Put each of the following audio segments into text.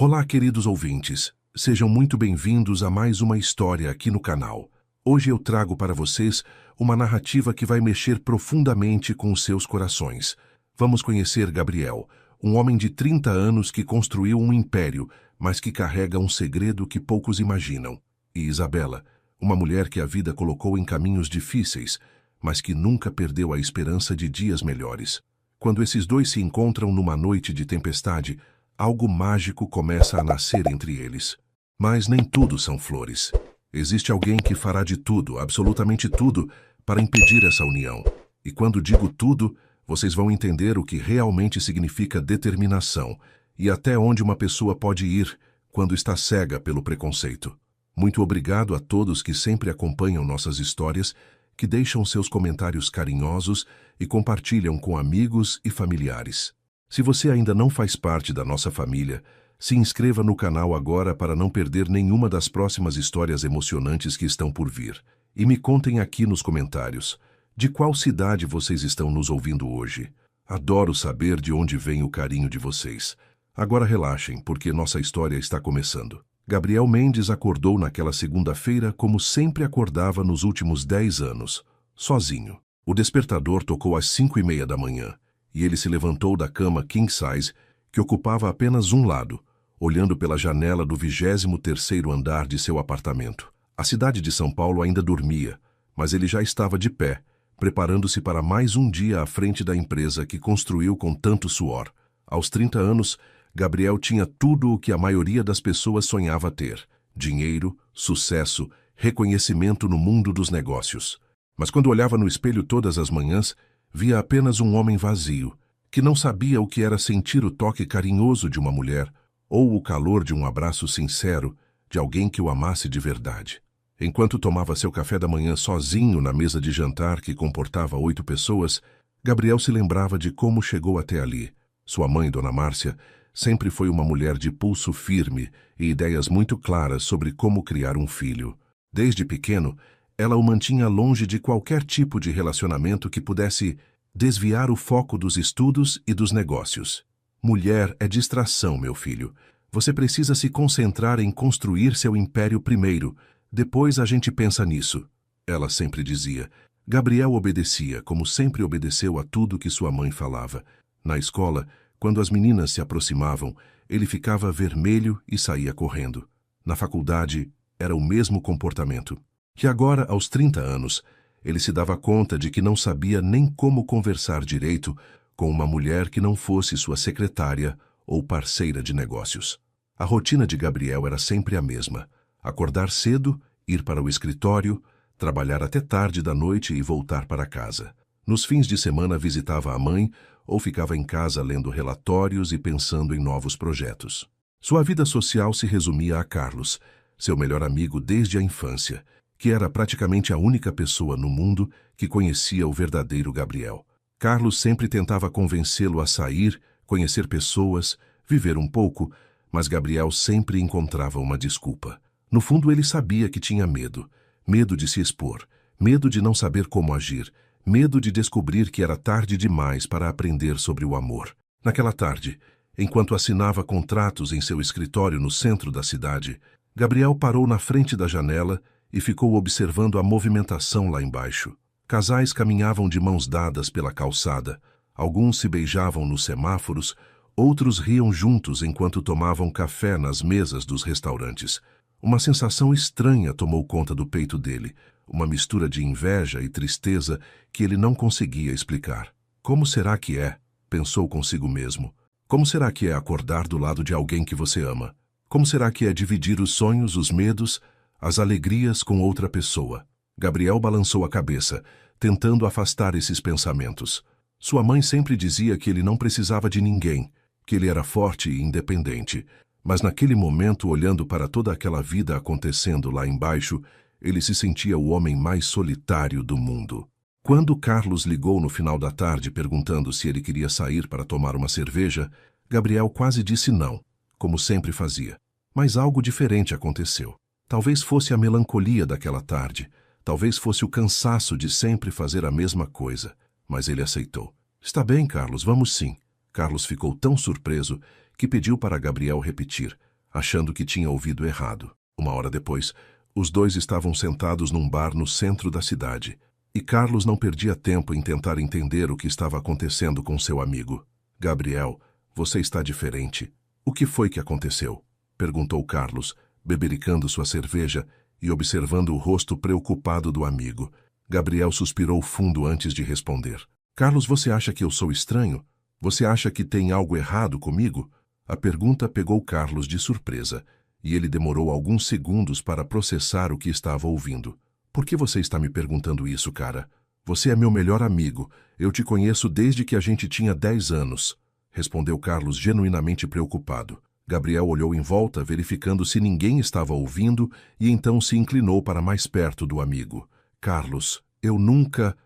Olá, queridos ouvintes. Sejam muito bem-vindos a mais uma história aqui no canal. Hoje eu trago para vocês uma narrativa que vai mexer profundamente com os seus corações. Vamos conhecer Gabriel, um homem de 30 anos que construiu um império, mas que carrega um segredo que poucos imaginam. E Isabela, uma mulher que a vida colocou em caminhos difíceis, mas que nunca perdeu a esperança de dias melhores. Quando esses dois se encontram numa noite de tempestade, algo mágico começa a nascer entre eles. Mas nem tudo são flores. Existe alguém que fará de tudo, absolutamente tudo, para impedir essa união. E quando digo tudo, vocês vão entender o que realmente significa determinação e até onde uma pessoa pode ir quando está cega pelo preconceito. Muito obrigado a todos que sempre acompanham nossas histórias, que deixam seus comentários carinhosos e compartilham com amigos e familiares. Se você ainda não faz parte da nossa família, se inscreva no canal agora para não perder nenhuma das próximas histórias emocionantes que estão por vir. E me contem aqui nos comentários, de qual cidade vocês estão nos ouvindo hoje. Adoro saber de onde vem o carinho de vocês. Agora relaxem, porque nossa história está começando. Gabriel Mendes acordou naquela segunda-feira como sempre acordava nos últimos 10 anos, sozinho. O despertador tocou às 5:30 da manhã. E ele se levantou da cama king size, que ocupava apenas um lado, olhando pela janela do 23º andar de seu apartamento. A cidade de São Paulo ainda dormia, mas ele já estava de pé, preparando-se para mais um dia à frente da empresa que construiu com tanto suor. Aos 30 anos, Gabriel tinha tudo o que a maioria das pessoas sonhava ter: dinheiro, sucesso, reconhecimento no mundo dos negócios. Mas quando olhava no espelho todas as manhãs, via apenas um homem vazio, que não sabia o que era sentir o toque carinhoso de uma mulher ou o calor de um abraço sincero de alguém que o amasse de verdade. Enquanto tomava seu café da manhã sozinho na mesa de jantar que comportava 8 pessoas, Gabriel se lembrava de como chegou até ali. Sua mãe, Dona Márcia, sempre foi uma mulher de pulso firme e ideias muito claras sobre como criar um filho. Desde pequeno, ela o mantinha longe de qualquer tipo de relacionamento que pudesse desviar o foco dos estudos e dos negócios. Mulher é distração, meu filho. Você precisa se concentrar em construir seu império primeiro. Depois a gente pensa nisso, ela sempre dizia. Gabriel obedecia, como sempre obedeceu a tudo que sua mãe falava. Na escola, quando as meninas se aproximavam, ele ficava vermelho e saía correndo. Na faculdade, era o mesmo comportamento. Que agora, aos 30 anos, ele se dava conta de que não sabia nem como conversar direito com uma mulher que não fosse sua secretária ou parceira de negócios. A rotina de Gabriel era sempre a mesma: acordar cedo, ir para o escritório, trabalhar até tarde da noite e voltar para casa. Nos fins de semana visitava a mãe ou ficava em casa lendo relatórios e pensando em novos projetos. Sua vida social se resumia a Carlos, seu melhor amigo desde a infância, que era praticamente a única pessoa no mundo que conhecia o verdadeiro Gabriel. Carlos sempre tentava convencê-lo a sair, conhecer pessoas, viver um pouco, mas Gabriel sempre encontrava uma desculpa. No fundo, ele sabia que tinha medo. Medo de se expor, medo de não saber como agir, medo de descobrir que era tarde demais para aprender sobre o amor. Naquela tarde, enquanto assinava contratos em seu escritório no centro da cidade, Gabriel parou na frente da janela e ficou observando a movimentação lá embaixo. Casais caminhavam de mãos dadas pela calçada, alguns se beijavam nos semáforos, outros riam juntos enquanto tomavam café nas mesas dos restaurantes. Uma sensação estranha tomou conta do peito dele, uma mistura de inveja e tristeza que ele não conseguia explicar. Como será que é? Pensou consigo mesmo. Como será que é acordar do lado de alguém que você ama? Como será que é dividir os sonhos, os medos, as alegrias com outra pessoa? Gabriel balançou a cabeça, tentando afastar esses pensamentos. Sua mãe sempre dizia que ele não precisava de ninguém, que ele era forte e independente. Mas naquele momento, olhando para toda aquela vida acontecendo lá embaixo, ele se sentia o homem mais solitário do mundo. Quando Carlos ligou no final da tarde perguntando se ele queria sair para tomar uma cerveja, Gabriel quase disse não, como sempre fazia. Mas algo diferente aconteceu. Talvez fosse a melancolia daquela tarde, talvez fosse o cansaço de sempre fazer a mesma coisa, mas ele aceitou. Está bem, Carlos, vamos sim. Carlos ficou tão surpreso que pediu para Gabriel repetir. achando que tinha ouvido errado. Uma hora depois, os dois estavam sentados num bar no centro da cidade, e Carlos não perdia tempo em tentar entender o que estava acontecendo com seu amigo. Gabriel, você está diferente. O que foi que aconteceu? Perguntou Carlos, bebericando sua cerveja e observando o rosto preocupado do amigo. Gabriel suspirou fundo antes de responder. Carlos, você acha que eu sou estranho? Você acha que tem algo errado comigo? A pergunta pegou Carlos de surpresa, e ele demorou alguns segundos para processar o que estava ouvindo. Por que você está me perguntando isso, cara? Você é meu melhor amigo. Eu te conheço desde que a gente tinha 10 anos. Respondeu Carlos genuinamente preocupado. Gabriel olhou em volta, verificando se ninguém estava ouvindo, e então se inclinou para mais perto do amigo. Carlos, eu nunca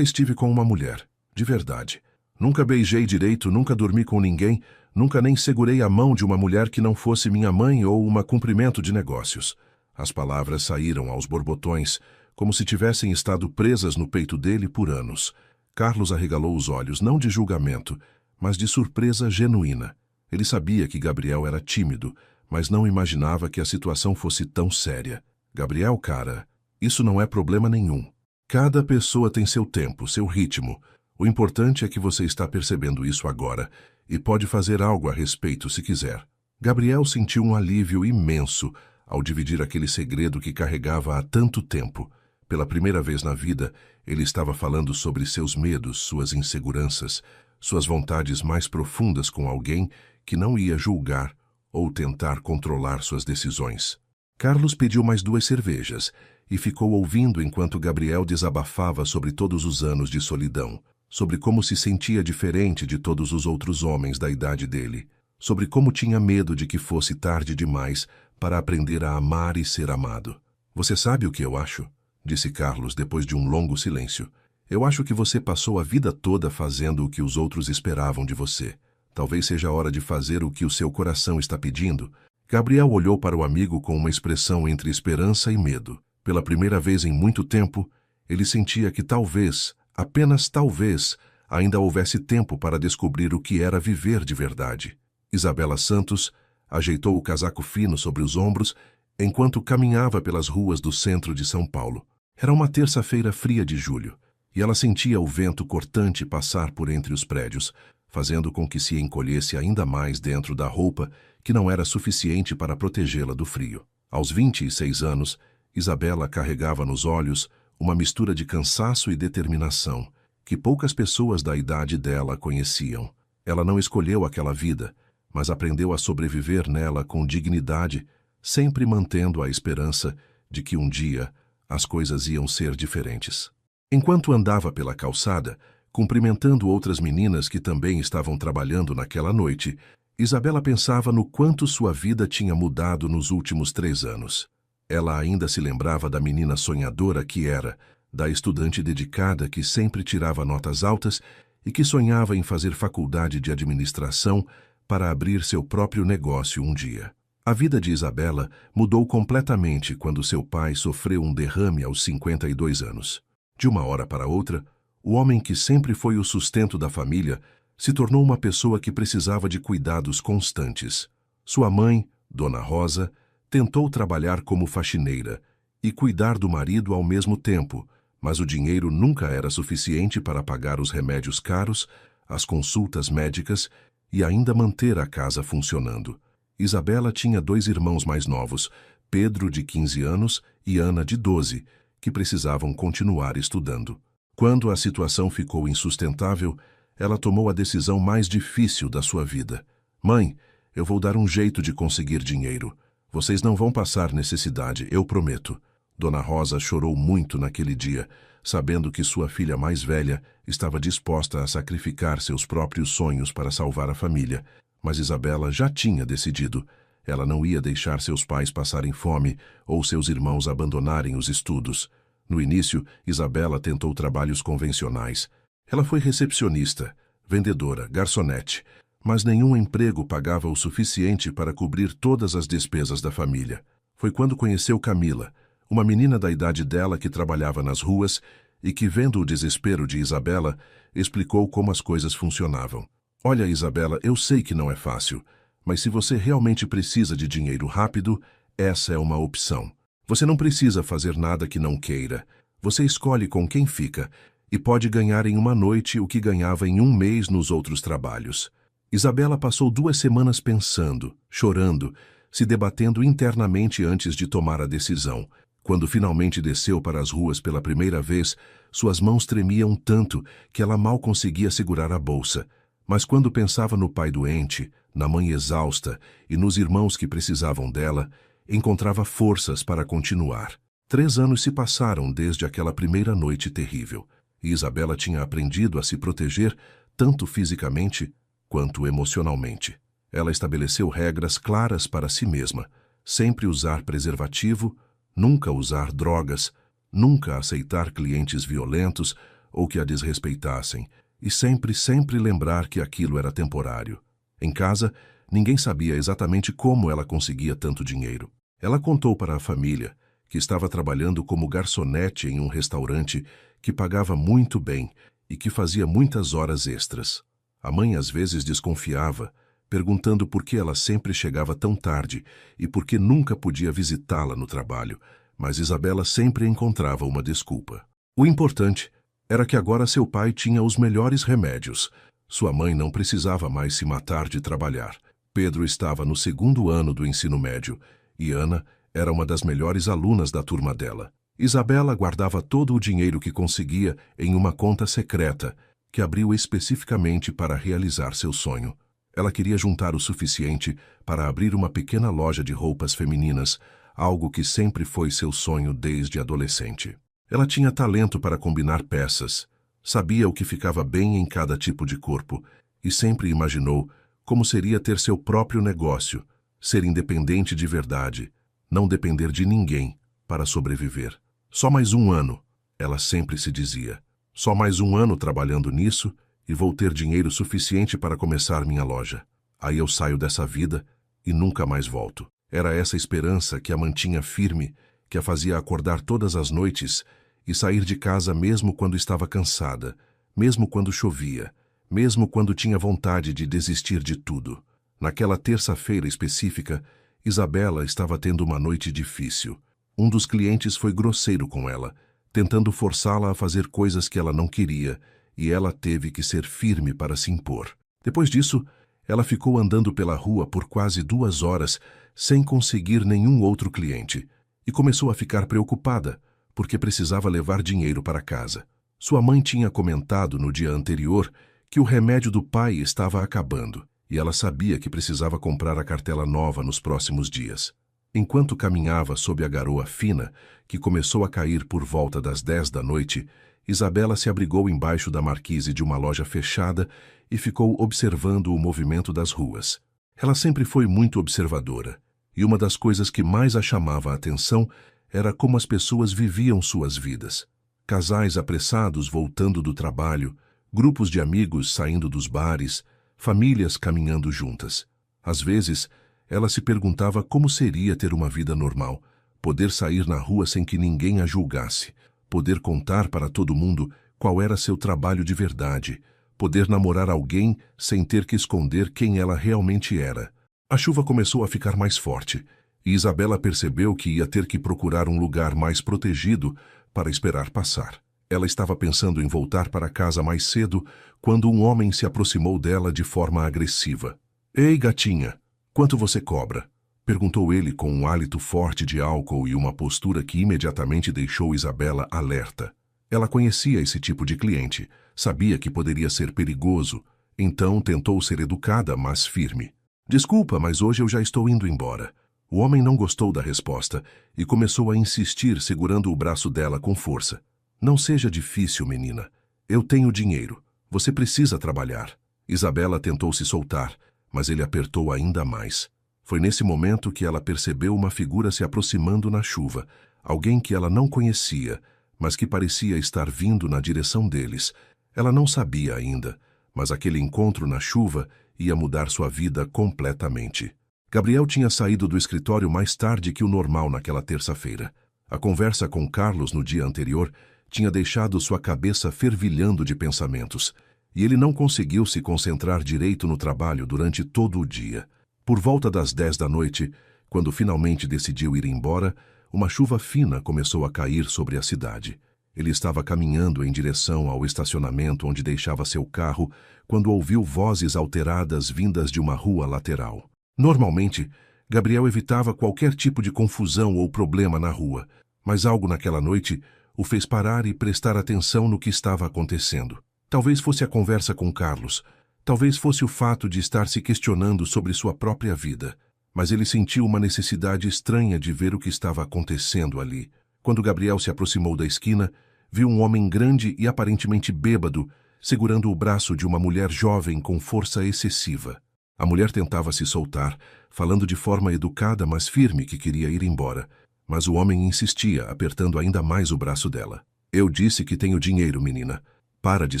estive com uma mulher. De verdade. Nunca beijei direito, nunca dormi com ninguém, nunca nem segurei a mão de uma mulher que não fosse minha mãe ou uma cumprimento de negócios. As palavras saíram aos borbotões, como se tivessem estado presas no peito dele por anos. Carlos arregalou os olhos, não de julgamento, mas de surpresa genuína. Ele sabia que Gabriel era tímido, mas não imaginava que a situação fosse tão séria. Gabriel, cara, isso não é problema nenhum. Cada pessoa tem seu tempo, seu ritmo. O importante é que você está percebendo isso agora e pode fazer algo a respeito se quiser. Gabriel sentiu um alívio imenso ao dividir aquele segredo que carregava há tanto tempo. Pela primeira vez na vida, ele estava falando sobre seus medos, suas inseguranças, suas vontades mais profundas com alguém que não ia julgar ou tentar controlar suas decisões. Carlos pediu mais 2 cervejas e ficou ouvindo enquanto Gabriel desabafava sobre todos os anos de solidão, sobre como se sentia diferente de todos os outros homens da idade dele, sobre como tinha medo de que fosse tarde demais para aprender a amar e ser amado. Você sabe o que eu acho? Disse Carlos depois de um longo silêncio. Eu acho que você passou a vida toda fazendo o que os outros esperavam de você. Talvez seja a hora de fazer o que o seu coração está pedindo. Gabriel olhou para o amigo com uma expressão entre esperança e medo. Pela primeira vez em muito tempo, ele sentia que talvez, apenas talvez, ainda houvesse tempo para descobrir o que era viver de verdade. Isabela Santos ajeitou o casaco fino sobre os ombros enquanto caminhava pelas ruas do centro de São Paulo. Era uma terça-feira fria de julho, e ela sentia o vento cortante passar por entre os prédios, fazendo com que se encolhesse ainda mais dentro da roupa que não era suficiente para protegê-la do frio. Aos 26 anos, Isabela carregava nos olhos uma mistura de cansaço e determinação que poucas pessoas da idade dela conheciam. Ela não escolheu aquela vida, mas aprendeu a sobreviver nela com dignidade, sempre mantendo a esperança de que um dia as coisas iam ser diferentes. Enquanto andava pela calçada, cumprimentando outras meninas que também estavam trabalhando naquela noite, Isabela pensava no quanto sua vida tinha mudado nos últimos 3 anos. Ela ainda se lembrava da menina sonhadora que era, da estudante dedicada que sempre tirava notas altas e que sonhava em fazer faculdade de administração para abrir seu próprio negócio um dia. A vida de Isabela mudou completamente quando seu pai sofreu um derrame aos 52 anos. De uma hora para outra, o homem que sempre foi o sustento da família se tornou uma pessoa que precisava de cuidados constantes. Sua mãe, Dona Rosa, tentou trabalhar como faxineira e cuidar do marido ao mesmo tempo, mas o dinheiro nunca era suficiente para pagar os remédios caros, as consultas médicas e ainda manter a casa funcionando. Isabela tinha 2 irmãos mais novos, Pedro, de 15 anos, e Ana, de 12, que precisavam continuar estudando. Quando a situação ficou insustentável, ela tomou a decisão mais difícil da sua vida. Mãe, eu vou dar um jeito de conseguir dinheiro. Vocês não vão passar necessidade, eu prometo. Dona Rosa chorou muito naquele dia, sabendo que sua filha mais velha estava disposta a sacrificar seus próprios sonhos para salvar a família. Mas Isabela já tinha decidido. Ela não ia deixar seus pais passarem fome ou seus irmãos abandonarem os estudos. No início, Isabela tentou trabalhos convencionais. Ela foi recepcionista, vendedora, garçonete, mas nenhum emprego pagava o suficiente para cobrir todas as despesas da família. Foi quando conheceu Camila, uma menina da idade dela que trabalhava nas ruas e que, vendo o desespero de Isabela, explicou como as coisas funcionavam. Olha, Isabela, eu sei que não é fácil, Mas se você realmente precisa de dinheiro rápido, essa é uma opção. Você não precisa fazer nada que não queira. Você escolhe com quem fica e pode ganhar em uma noite o que ganhava em um mês nos outros trabalhos. Isabela passou 2 semanas pensando, chorando, se debatendo internamente antes de tomar a decisão. Quando finalmente desceu para as ruas pela primeira vez, suas mãos tremiam tanto que ela mal conseguia segurar a bolsa. Mas quando pensava no pai doente, na mãe exausta e nos irmãos que precisavam dela, encontrava forças para continuar. 3 anos se passaram desde aquela primeira noite terrível, e Isabela tinha aprendido a se proteger tanto fisicamente quanto emocionalmente. Ela estabeleceu regras claras para si mesma: sempre usar preservativo, nunca usar drogas, nunca aceitar clientes violentos ou que a desrespeitassem, e sempre lembrar que aquilo era temporário. Em casa, ninguém sabia exatamente como ela conseguia tanto dinheiro. Ela contou para a família que estava trabalhando como garçonete em um restaurante que pagava muito bem e que fazia muitas horas extras. A mãe às vezes desconfiava, perguntando por que ela sempre chegava tão tarde e por que nunca podia visitá-la no trabalho, mas Isabela sempre encontrava uma desculpa. O importante era que agora seu pai tinha os melhores remédios. Sua mãe não precisava mais se matar de trabalhar. Pedro estava no 2º ano do ensino médio e Ana era uma das melhores alunas da turma dela. Isabela guardava todo o dinheiro que conseguia em uma conta secreta, que abriu especificamente para realizar seu sonho. Ela queria juntar o suficiente para abrir uma pequena loja de roupas femininas, algo que sempre foi seu sonho desde adolescente. Ela tinha talento para combinar peças, sabia o que ficava bem em cada tipo de corpo e sempre imaginou como seria ter seu próprio negócio, ser independente de verdade, não depender de ninguém para sobreviver. Só mais 1 ano, ela sempre se dizia. Só mais 1 ano trabalhando nisso e vou ter dinheiro suficiente para começar minha loja. Aí eu saio dessa vida e nunca mais volto. Era essa esperança que a mantinha firme, que a fazia acordar todas as noites e sair de casa mesmo quando estava cansada, mesmo quando chovia, mesmo quando tinha vontade de desistir de tudo. Naquela terça-feira específica, Isabela estava tendo uma noite difícil. Um dos clientes foi grosseiro com ela, tentando forçá-la a fazer coisas que ela não queria, e ela teve que ser firme para se impor. Depois disso, ela ficou andando pela rua por quase 2 horas sem conseguir nenhum outro cliente, e começou a ficar preocupada, porque precisava levar dinheiro para casa. Sua mãe tinha comentado no dia anterior que o remédio do pai estava acabando, e ela sabia que precisava comprar a cartela nova nos próximos dias. Enquanto caminhava sob a garoa fina, que começou a cair por volta das 10 da noite, Isabela se abrigou embaixo da marquise de uma loja fechada e ficou observando o movimento das ruas. Ela sempre foi muito observadora, e uma das coisas que mais a chamava a atenção era como as pessoas viviam suas vidas. Casais apressados voltando do trabalho, grupos de amigos saindo dos bares, famílias caminhando juntas. Às vezes, ela se perguntava como seria ter uma vida normal, poder sair na rua sem que ninguém a julgasse, poder contar para todo mundo qual era seu trabalho de verdade, poder namorar alguém sem ter que esconder quem ela realmente era. A chuva começou a ficar mais forte, e Isabela percebeu que ia ter que procurar um lugar mais protegido para esperar passar. Ela estava pensando em voltar para casa mais cedo quando um homem se aproximou dela de forma agressiva. "Ei, gatinha, quanto você cobra?" perguntou ele com um hálito forte de álcool e uma postura que imediatamente deixou Isabela alerta. Ela conhecia esse tipo de cliente, sabia que poderia ser perigoso, então tentou ser educada, mas firme. "Desculpa, mas hoje eu já estou indo embora." O homem não gostou da resposta e começou a insistir, segurando o braço dela com força. "Não seja difícil, menina. Eu tenho dinheiro. Você precisa trabalhar." Isabela tentou se soltar, mas ele apertou ainda mais. Foi nesse momento que ela percebeu uma figura se aproximando na chuva, alguém que ela não conhecia, mas que parecia estar vindo na direção deles. Ela não sabia ainda, mas aquele encontro na chuva ia mudar sua vida completamente. Gabriel tinha saído do escritório mais tarde que o normal naquela terça-feira. A conversa com Carlos no dia anterior tinha deixado sua cabeça fervilhando de pensamentos, e ele não conseguiu se concentrar direito no trabalho durante todo o dia. Por volta das 10 da noite, quando finalmente decidiu ir embora, uma chuva fina começou a cair sobre a cidade. Ele estava caminhando em direção ao estacionamento onde deixava seu carro quando ouviu vozes alteradas vindas de uma rua lateral. Normalmente, Gabriel evitava qualquer tipo de confusão ou problema na rua, mas algo naquela noite o fez parar e prestar atenção no que estava acontecendo. Talvez fosse a conversa com Carlos, talvez fosse o fato de estar se questionando sobre sua própria vida, mas ele sentiu uma necessidade estranha de ver o que estava acontecendo ali. Quando Gabriel se aproximou da esquina, viu um homem grande e aparentemente bêbado segurando o braço de uma mulher jovem com força excessiva. A mulher tentava se soltar, falando de forma educada, mas firme, que queria ir embora. Mas o homem insistia, apertando ainda mais o braço dela. Eu disse que tenho dinheiro, menina. Para de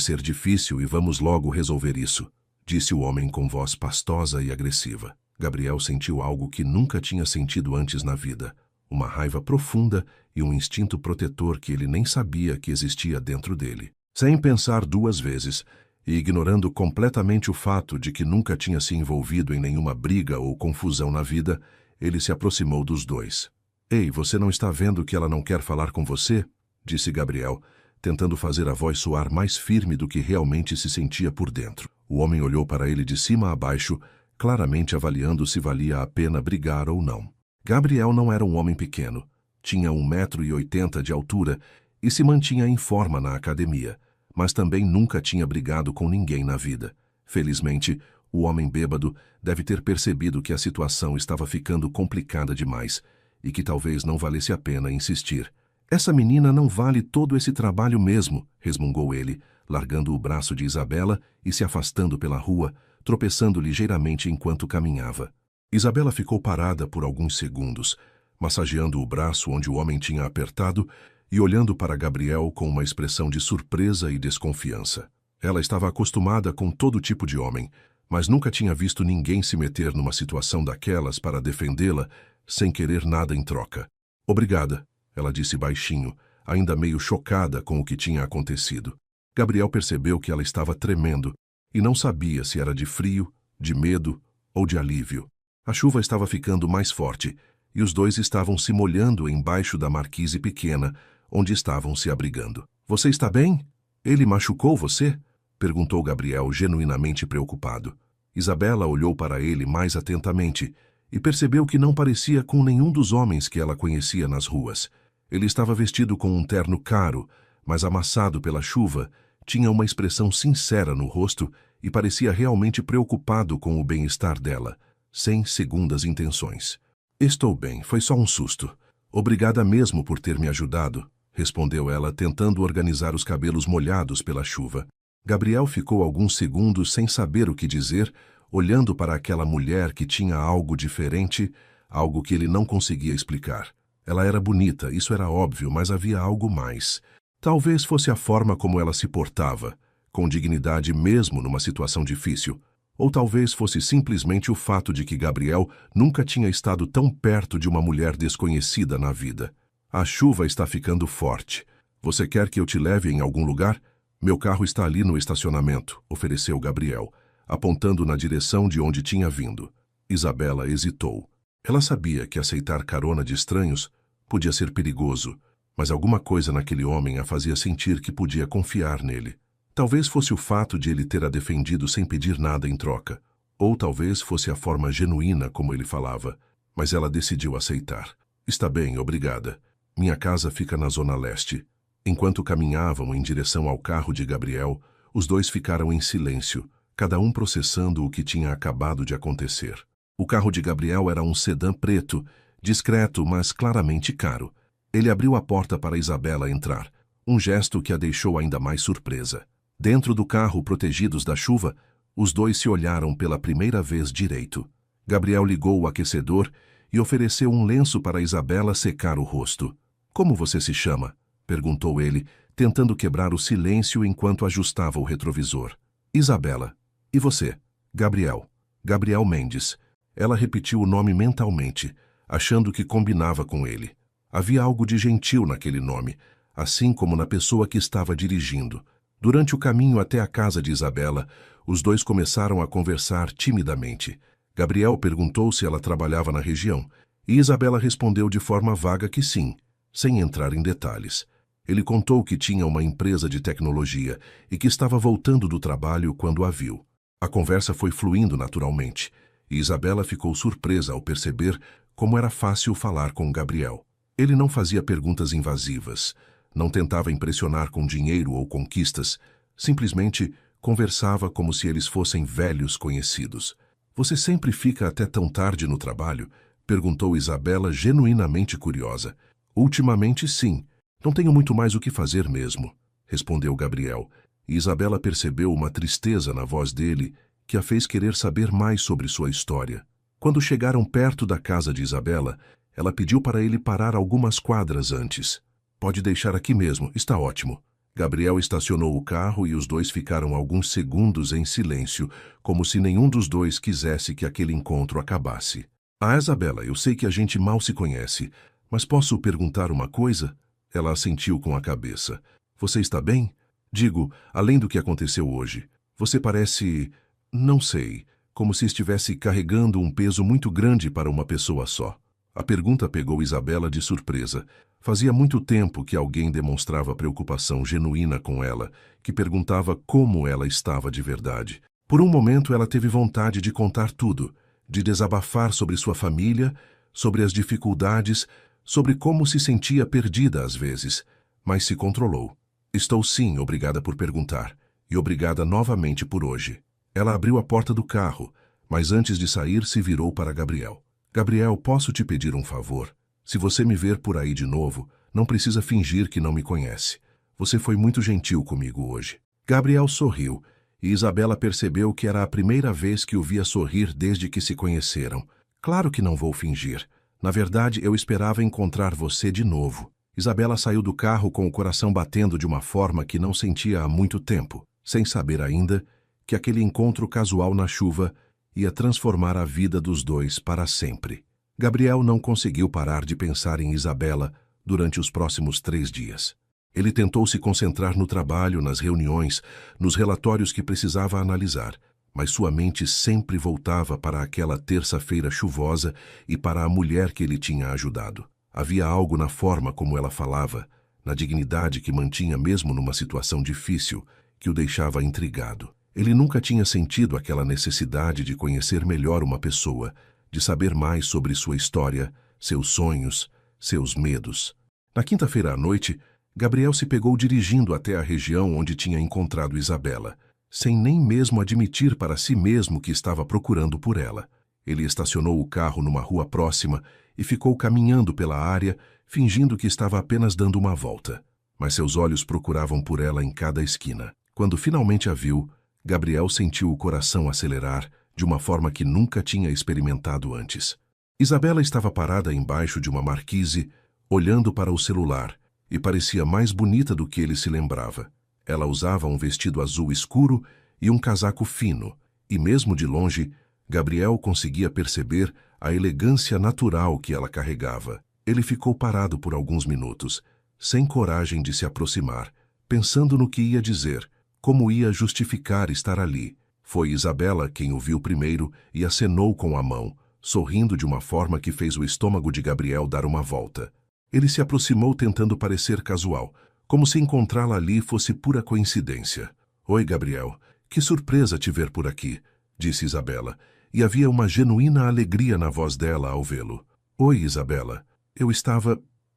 ser difícil e vamos logo resolver isso, disse o homem com voz pastosa e agressiva. Gabriel sentiu algo que nunca tinha sentido antes na vida. Uma raiva profunda e um instinto protetor que ele nem sabia que existia dentro dele. Sem pensar duas vezes, e ignorando completamente o fato de que nunca tinha se envolvido em nenhuma briga ou confusão na vida, ele se aproximou dos dois. Ei, você não está vendo que ela não quer falar com você? Disse Gabriel, tentando fazer a voz soar mais firme do que realmente se sentia por dentro. O homem olhou para ele de cima a baixo, claramente avaliando se valia a pena brigar ou não. Gabriel não era um homem pequeno. Tinha 1,80 m de altura e se mantinha em forma na academia, mas também nunca tinha brigado com ninguém na vida. Felizmente, o homem bêbado deve ter percebido que a situação estava ficando complicada demais e que talvez não valesse a pena insistir. Essa menina não vale todo esse trabalho mesmo, resmungou ele, largando o braço de Isabela e se afastando pela rua, tropeçando ligeiramente enquanto caminhava. Isabela ficou parada por alguns segundos, massageando o braço onde o homem tinha apertado e olhando para Gabriel com uma expressão de surpresa e desconfiança. Ela estava acostumada com todo tipo de homem, mas nunca tinha visto ninguém se meter numa situação daquelas para defendê-la sem querer nada em troca. Obrigada, ela disse baixinho, ainda meio chocada com o que tinha acontecido. Gabriel percebeu que ela estava tremendo e não sabia se era de frio, de medo ou de alívio. A chuva estava ficando mais forte e os dois estavam se molhando embaixo da marquise pequena, onde estavam se abrigando. Você está bem? Ele machucou você? Perguntou Gabriel, genuinamente preocupado. Isabela olhou para ele mais atentamente e percebeu que não parecia com nenhum dos homens que ela conhecia nas ruas. Ele estava vestido com um terno caro, mas amassado pela chuva, tinha uma expressão sincera no rosto e parecia realmente preocupado com o bem-estar dela, sem segundas intenções. Estou bem, foi só um susto. Obrigada mesmo por ter me ajudado, respondeu ela, tentando organizar os cabelos molhados pela chuva. Gabriel ficou alguns segundos sem saber o que dizer, olhando para aquela mulher que tinha algo diferente, algo que ele não conseguia explicar. Ela era bonita, isso era óbvio, mas havia algo mais. Talvez fosse a forma como ela se portava, com dignidade mesmo numa situação difícil. Ou talvez fosse simplesmente o fato de que Gabriel nunca tinha estado tão perto de uma mulher desconhecida na vida. A chuva está ficando forte. Você quer que eu te leve em algum lugar? Meu carro está ali no estacionamento, ofereceu Gabriel, apontando na direção de onde tinha vindo. Isabela hesitou. Ela sabia que aceitar carona de estranhos podia ser perigoso, mas alguma coisa naquele homem a fazia sentir que podia confiar nele. Talvez fosse o fato de ele ter a defendido sem pedir nada em troca, ou talvez fosse a forma genuína como ele falava, mas ela decidiu aceitar. Está bem, obrigada. Minha casa fica na zona leste. Enquanto caminhavam em direção ao carro de Gabriel, os dois ficaram em silêncio, cada um processando o que tinha acabado de acontecer. O carro de Gabriel era um sedã preto, discreto, mas claramente caro. Ele abriu a porta para Isabela entrar, um gesto que a deixou ainda mais surpresa. Dentro do carro, protegidos da chuva, os dois se olharam pela primeira vez direito. Gabriel ligou o aquecedor e ofereceu um lenço para Isabela secar o rosto. Como você se chama? Perguntou ele, tentando quebrar o silêncio enquanto ajustava o retrovisor. Isabela. E você? Gabriel. Gabriel Mendes. Ela repetiu o nome mentalmente, achando que combinava com ele. Havia algo de gentil naquele nome, assim como na pessoa que estava dirigindo. Durante o caminho até a casa de Isabela, os dois começaram a conversar timidamente. Gabriel perguntou se ela trabalhava na região, e Isabela respondeu de forma vaga que sim, sem entrar em detalhes. Ele contou que tinha uma empresa de tecnologia e que estava voltando do trabalho quando a viu. A conversa foi fluindo naturalmente, e Isabela ficou surpresa ao perceber como era fácil falar com Gabriel. Ele não fazia perguntas invasivas, não tentava impressionar com dinheiro ou conquistas, simplesmente conversava como se eles fossem velhos conhecidos. "Você sempre fica até tão tarde no trabalho?" perguntou Isabela, genuinamente curiosa. "Ultimamente, sim. Não tenho muito mais o que fazer mesmo", respondeu Gabriel, e Isabela percebeu uma tristeza na voz dele que a fez querer saber mais sobre sua história. Quando chegaram perto da casa de Isabela, ela pediu para ele parar algumas quadras antes. "Pode deixar aqui mesmo, está ótimo." Gabriel estacionou o carro e os dois ficaram alguns segundos em silêncio, como se nenhum dos dois quisesse que aquele encontro acabasse. "Ah, Isabela, eu sei que a gente mal se conhece, mas posso perguntar uma coisa?" Ela assentiu com a cabeça. "Você está bem? Digo, além do que aconteceu hoje. Você parece, não sei, como se estivesse carregando um peso muito grande para uma pessoa só." A pergunta pegou Isabela de surpresa. Fazia muito tempo que alguém demonstrava preocupação genuína com ela, que perguntava como ela estava de verdade. Por um momento ela teve vontade de contar tudo, de desabafar sobre sua família, sobre as dificuldades, sobre como se sentia perdida às vezes, mas se controlou. "Estou sim, obrigada por perguntar, e obrigada novamente por hoje." Ela abriu a porta do carro, mas antes de sair se virou para Gabriel. "Gabriel, posso te pedir um favor? Se você me ver por aí de novo, não precisa fingir que não me conhece. Você foi muito gentil comigo hoje." Gabriel sorriu, e Isabela percebeu que era a primeira vez que o via sorrir desde que se conheceram. "Claro que não vou fingir. Na verdade, eu esperava encontrar você de novo." Isabela saiu do carro com o coração batendo de uma forma que não sentia há muito tempo, sem saber ainda que aquele encontro casual na chuva ia transformar a vida dos dois para sempre. Gabriel não conseguiu parar de pensar em Isabela durante os próximos 3 dias. Ele tentou se concentrar no trabalho, nas reuniões, nos relatórios que precisava analisar, mas sua mente sempre voltava para aquela terça-feira chuvosa e para a mulher que ele tinha ajudado. Havia algo na forma como ela falava, na dignidade que mantinha mesmo numa situação difícil, que o deixava intrigado. Ele nunca tinha sentido aquela necessidade de conhecer melhor uma pessoa, de saber mais sobre sua história, seus sonhos, seus medos. Na quinta-feira à noite, Gabriel se pegou dirigindo até a região onde tinha encontrado Isabela, sem nem mesmo admitir para si mesmo que estava procurando por ela. Ele estacionou o carro numa rua próxima e ficou caminhando pela área, fingindo que estava apenas dando uma volta. Mas seus olhos procuravam por ela em cada esquina. Quando finalmente a viu, Gabriel sentiu o coração acelerar de uma forma que nunca tinha experimentado antes. Isabela estava parada embaixo de uma marquise, olhando para o celular, e parecia mais bonita do que ele se lembrava. Ela usava um vestido azul escuro e um casaco fino, e mesmo de longe, Gabriel conseguia perceber a elegância natural que ela carregava. Ele ficou parado por alguns minutos, sem coragem de se aproximar, pensando no que ia dizer, como ia justificar estar ali. Foi Isabela quem o viu primeiro e acenou com a mão, sorrindo de uma forma que fez o estômago de Gabriel dar uma volta. Ele se aproximou tentando parecer casual, como se encontrá-la ali fosse pura coincidência. "Oi, Gabriel, que surpresa te ver por aqui", disse Isabela, e havia uma genuína alegria na voz dela ao vê-lo. "Oi, Isabela,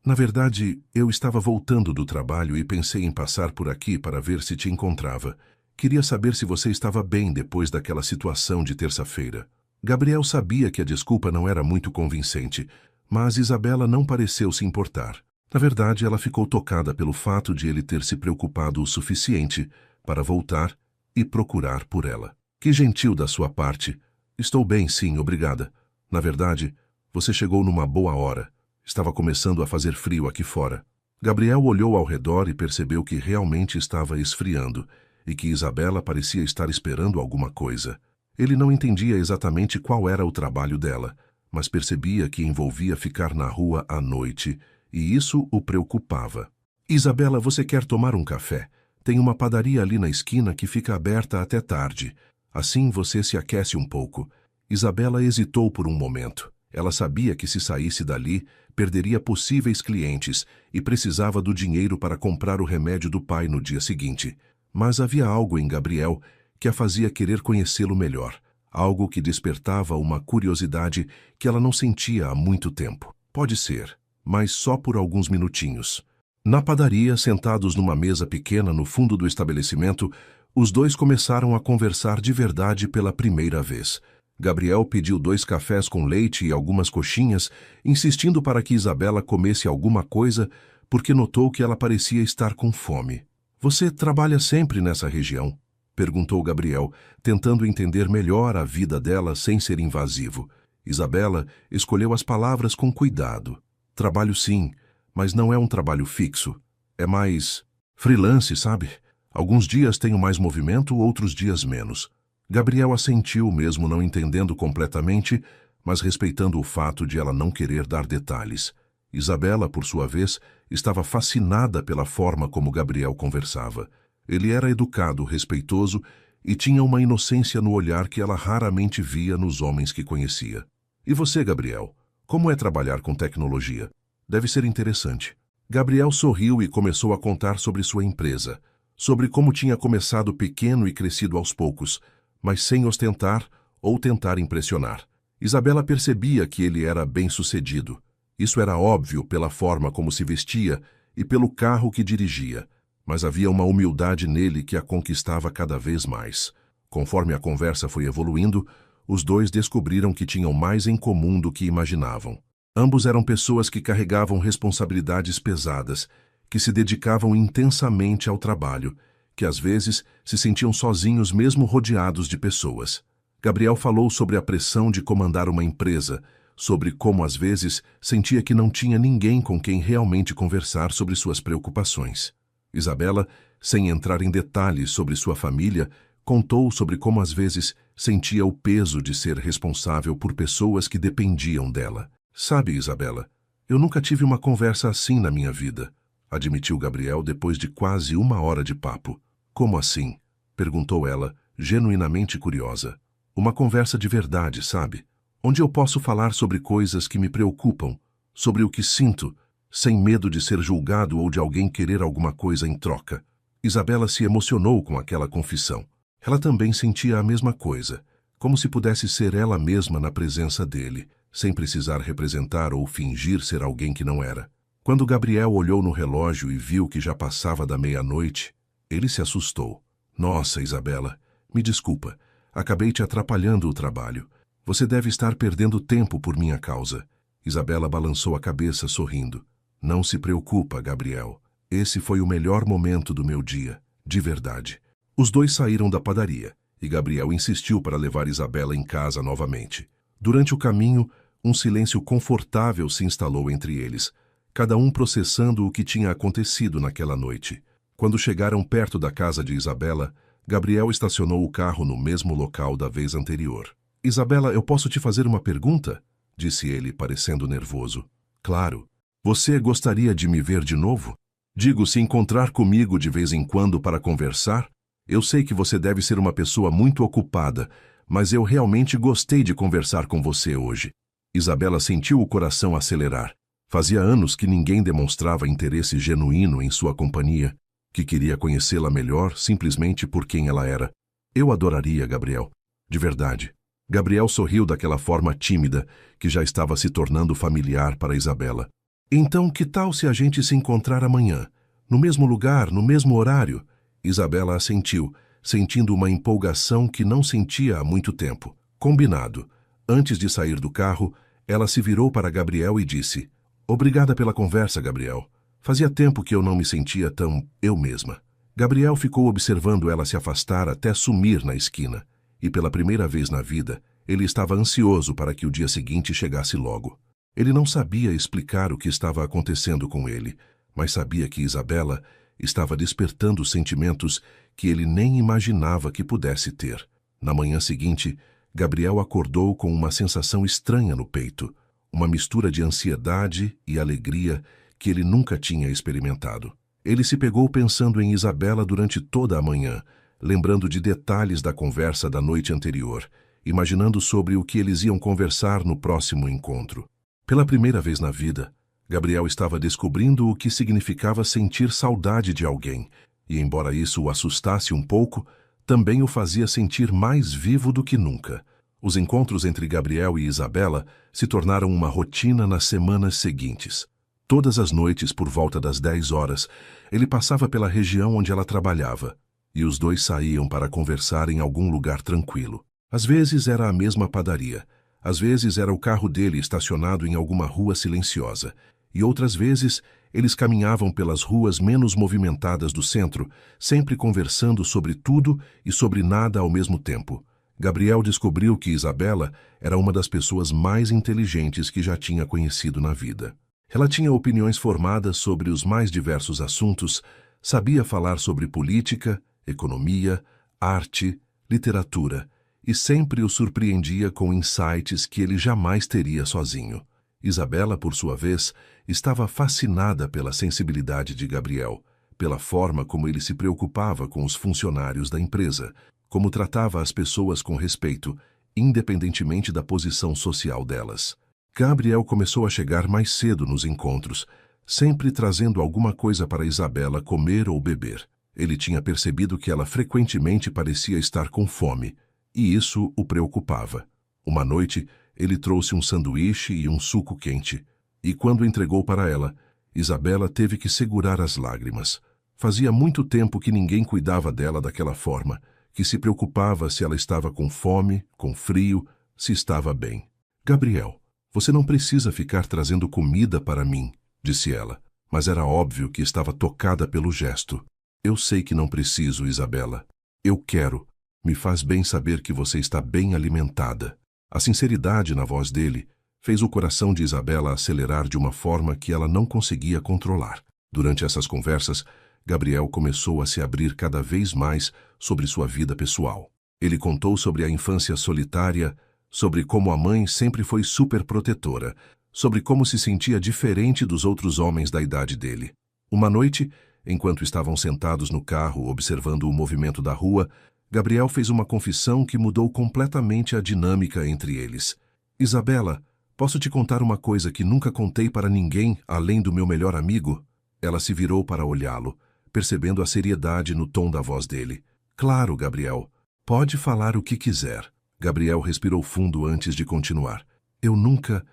Na verdade, eu estava voltando do trabalho e pensei em passar por aqui para ver se te encontrava. Queria saber se você estava bem depois daquela situação de terça-feira." Gabriel sabia que a desculpa não era muito convincente, mas Isabela não pareceu se importar. Na verdade, ela ficou tocada pelo fato de ele ter se preocupado o suficiente para voltar e procurar por ela. "Que gentil da sua parte. Estou bem, sim, obrigada. Na verdade, você chegou numa boa hora. Estava começando a fazer frio aqui fora." Gabriel olhou ao redor e percebeu que realmente estava esfriando e que Isabela parecia estar esperando alguma coisa. Ele não entendia exatamente qual era o trabalho dela, mas percebia que envolvia ficar na rua à noite, e isso o preocupava. "Isabela, você quer tomar um café? Tem uma padaria ali na esquina que fica aberta até tarde. Assim você se aquece um pouco." Isabela hesitou por um momento. Ela sabia que se saísse dali, perderia possíveis clientes e precisava do dinheiro para comprar o remédio do pai no dia seguinte. Mas havia algo em Gabriel que a fazia querer conhecê-lo melhor. Algo que despertava uma curiosidade que ela não sentia há muito tempo. Pode ser, mas só por alguns minutinhos. Na padaria, sentados numa mesa pequena no fundo do estabelecimento, os dois começaram a conversar de verdade pela primeira vez. Gabriel pediu 2 cafés com leite e algumas coxinhas, insistindo para que Isabela comesse alguma coisa, porque notou que ela parecia estar com fome. "Você trabalha sempre nessa região?" perguntou Gabriel, tentando entender melhor a vida dela sem ser invasivo. Isabela escolheu as palavras com cuidado. "Trabalho sim, mas não é um trabalho fixo. É mais freelance, sabe? Alguns dias tenho mais movimento, outros dias menos." Gabriel assentiu, mesmo não entendendo completamente, mas respeitando o fato de ela não querer dar detalhes. Isabela, por sua vez, estava fascinada pela forma como Gabriel conversava. Ele era educado, respeitoso e tinha uma inocência no olhar que ela raramente via nos homens que conhecia. "E você, Gabriel? Como é trabalhar com tecnologia? Deve ser interessante." Gabriel sorriu e começou a contar sobre sua empresa, sobre como tinha começado pequeno e crescido aos poucos, mas sem ostentar ou tentar impressionar. Isabela percebia que ele era bem-sucedido. Isso era óbvio pela forma como se vestia e pelo carro que dirigia, mas havia uma humildade nele que a conquistava cada vez mais. Conforme a conversa foi evoluindo, os dois descobriram que tinham mais em comum do que imaginavam. Ambos eram pessoas que carregavam responsabilidades pesadas, que se dedicavam intensamente ao trabalho, que às vezes se sentiam sozinhos mesmo rodeados de pessoas. Gabriel falou sobre a pressão de comandar uma empresa, sobre como às vezes sentia que não tinha ninguém com quem realmente conversar sobre suas preocupações. Isabela, sem entrar em detalhes sobre sua família, contou sobre como às vezes sentia o peso de ser responsável por pessoas que dependiam dela. "Sabe, Isabela, eu nunca tive uma conversa assim na minha vida", admitiu Gabriel depois de quase 1 hora de papo. "Como assim?" perguntou ela, genuinamente curiosa. "Uma conversa de verdade, sabe? Onde eu posso falar sobre coisas que me preocupam, sobre o que sinto, sem medo de ser julgado ou de alguém querer alguma coisa em troca." Isabela se emocionou com aquela confissão. Ela também sentia a mesma coisa, como se pudesse ser ela mesma na presença dele, sem precisar representar ou fingir ser alguém que não era. Quando Gabriel olhou no relógio e viu que já passava da meia-noite, ele se assustou. "Nossa, Isabela, me desculpa, acabei te atrapalhando o trabalho. Você deve estar perdendo tempo por minha causa." Isabela balançou a cabeça, sorrindo. "Não se preocupa, Gabriel. Esse foi o melhor momento do meu dia, de verdade." Os dois saíram da padaria, e Gabriel insistiu para levar Isabela em casa novamente. Durante o caminho, um silêncio confortável se instalou entre eles, cada um processando o que tinha acontecido naquela noite. Quando chegaram perto da casa de Isabela, Gabriel estacionou o carro no mesmo local da vez anterior. "Isabela, eu posso te fazer uma pergunta?" disse ele, parecendo nervoso. "Claro. Você gostaria de me ver de novo? Digo, se encontrar comigo de vez em quando para conversar? Eu sei que você deve ser uma pessoa muito ocupada, mas eu realmente gostei de conversar com você hoje." Isabela sentiu o coração acelerar. Fazia anos que ninguém demonstrava interesse genuíno em sua companhia, que queria conhecê-la melhor simplesmente por quem ela era. "Eu adoraria, Gabriel. De verdade." Gabriel sorriu daquela forma tímida, que já estava se tornando familiar para Isabela. "Então, que tal se a gente se encontrar amanhã? No mesmo lugar, no mesmo horário?" Isabela assentiu, sentindo uma empolgação que não sentia há muito tempo. "Combinado." Antes de sair do carro, ela se virou para Gabriel e disse: "Obrigada pela conversa, Gabriel. Fazia tempo que eu não me sentia tão eu mesma." Gabriel ficou observando ela se afastar até sumir na esquina, e pela primeira vez na vida, ele estava ansioso para que o dia seguinte chegasse logo. Ele não sabia explicar o que estava acontecendo com ele, mas sabia que Isabela estava despertando sentimentos que ele nem imaginava que pudesse ter. Na manhã seguinte, Gabriel acordou com uma sensação estranha no peito, uma mistura de ansiedade e alegria que ele nunca tinha experimentado. Ele se pegou pensando em Isabela durante toda a manhã, lembrando de detalhes da conversa da noite anterior, imaginando sobre o que eles iam conversar no próximo encontro. Pela primeira vez na vida, Gabriel estava descobrindo o que significava sentir saudade de alguém, e embora isso o assustasse um pouco, também o fazia sentir mais vivo do que nunca. Os encontros entre Gabriel e Isabela se tornaram uma rotina nas semanas seguintes. Todas as noites, por volta das 10 horas, ele passava pela região onde ela trabalhava, e os dois saíam para conversar em algum lugar tranquilo. Às vezes era a mesma padaria, às vezes era o carro dele estacionado em alguma rua silenciosa, e outras vezes eles caminhavam pelas ruas menos movimentadas do centro, sempre conversando sobre tudo e sobre nada ao mesmo tempo. Gabriel descobriu que Isabela era uma das pessoas mais inteligentes que já tinha conhecido na vida. Ela tinha opiniões formadas sobre os mais diversos assuntos, sabia falar sobre política, economia, arte, literatura, e sempre o surpreendia com insights que ele jamais teria sozinho. Isabela, por sua vez, estava fascinada pela sensibilidade de Gabriel, pela forma como ele se preocupava com os funcionários da empresa, como tratava as pessoas com respeito, independentemente da posição social delas. Gabriel começou a chegar mais cedo nos encontros, sempre trazendo alguma coisa para Isabela comer ou beber. Ele tinha percebido que ela frequentemente parecia estar com fome, e isso o preocupava. Uma noite, ele trouxe um sanduíche e um suco quente, e quando entregou para ela, Isabela teve que segurar as lágrimas. Fazia muito tempo que ninguém cuidava dela daquela forma, que se preocupava se ela estava com fome, com frio, se estava bem. Gabriel, você não precisa ficar trazendo comida para mim, disse ela, mas era óbvio que estava tocada pelo gesto. Eu sei que não preciso, Isabela. Eu quero. Me faz bem saber que você está bem alimentada. A sinceridade na voz dele fez o coração de Isabela acelerar de uma forma que ela não conseguia controlar. Durante essas conversas, Gabriel começou a se abrir cada vez mais sobre sua vida pessoal. Ele contou sobre a infância solitária, sobre como a mãe sempre foi superprotetora, sobre como se sentia diferente dos outros homens da idade dele. Uma noite, enquanto estavam sentados no carro observando o movimento da rua, Gabriel fez uma confissão que mudou completamente a dinâmica entre eles. Isabela, posso te contar uma coisa que nunca contei para ninguém além do meu melhor amigo? Ela se virou para olhá-lo, percebendo a seriedade no tom da voz dele. Claro, Gabriel. Pode falar o que quiser. Gabriel respirou fundo antes de continuar. Eu nunca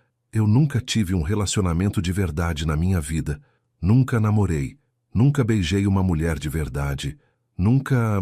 tive um relacionamento de verdade na minha vida. Nunca namorei. Nunca beijei uma mulher de verdade. Nunca...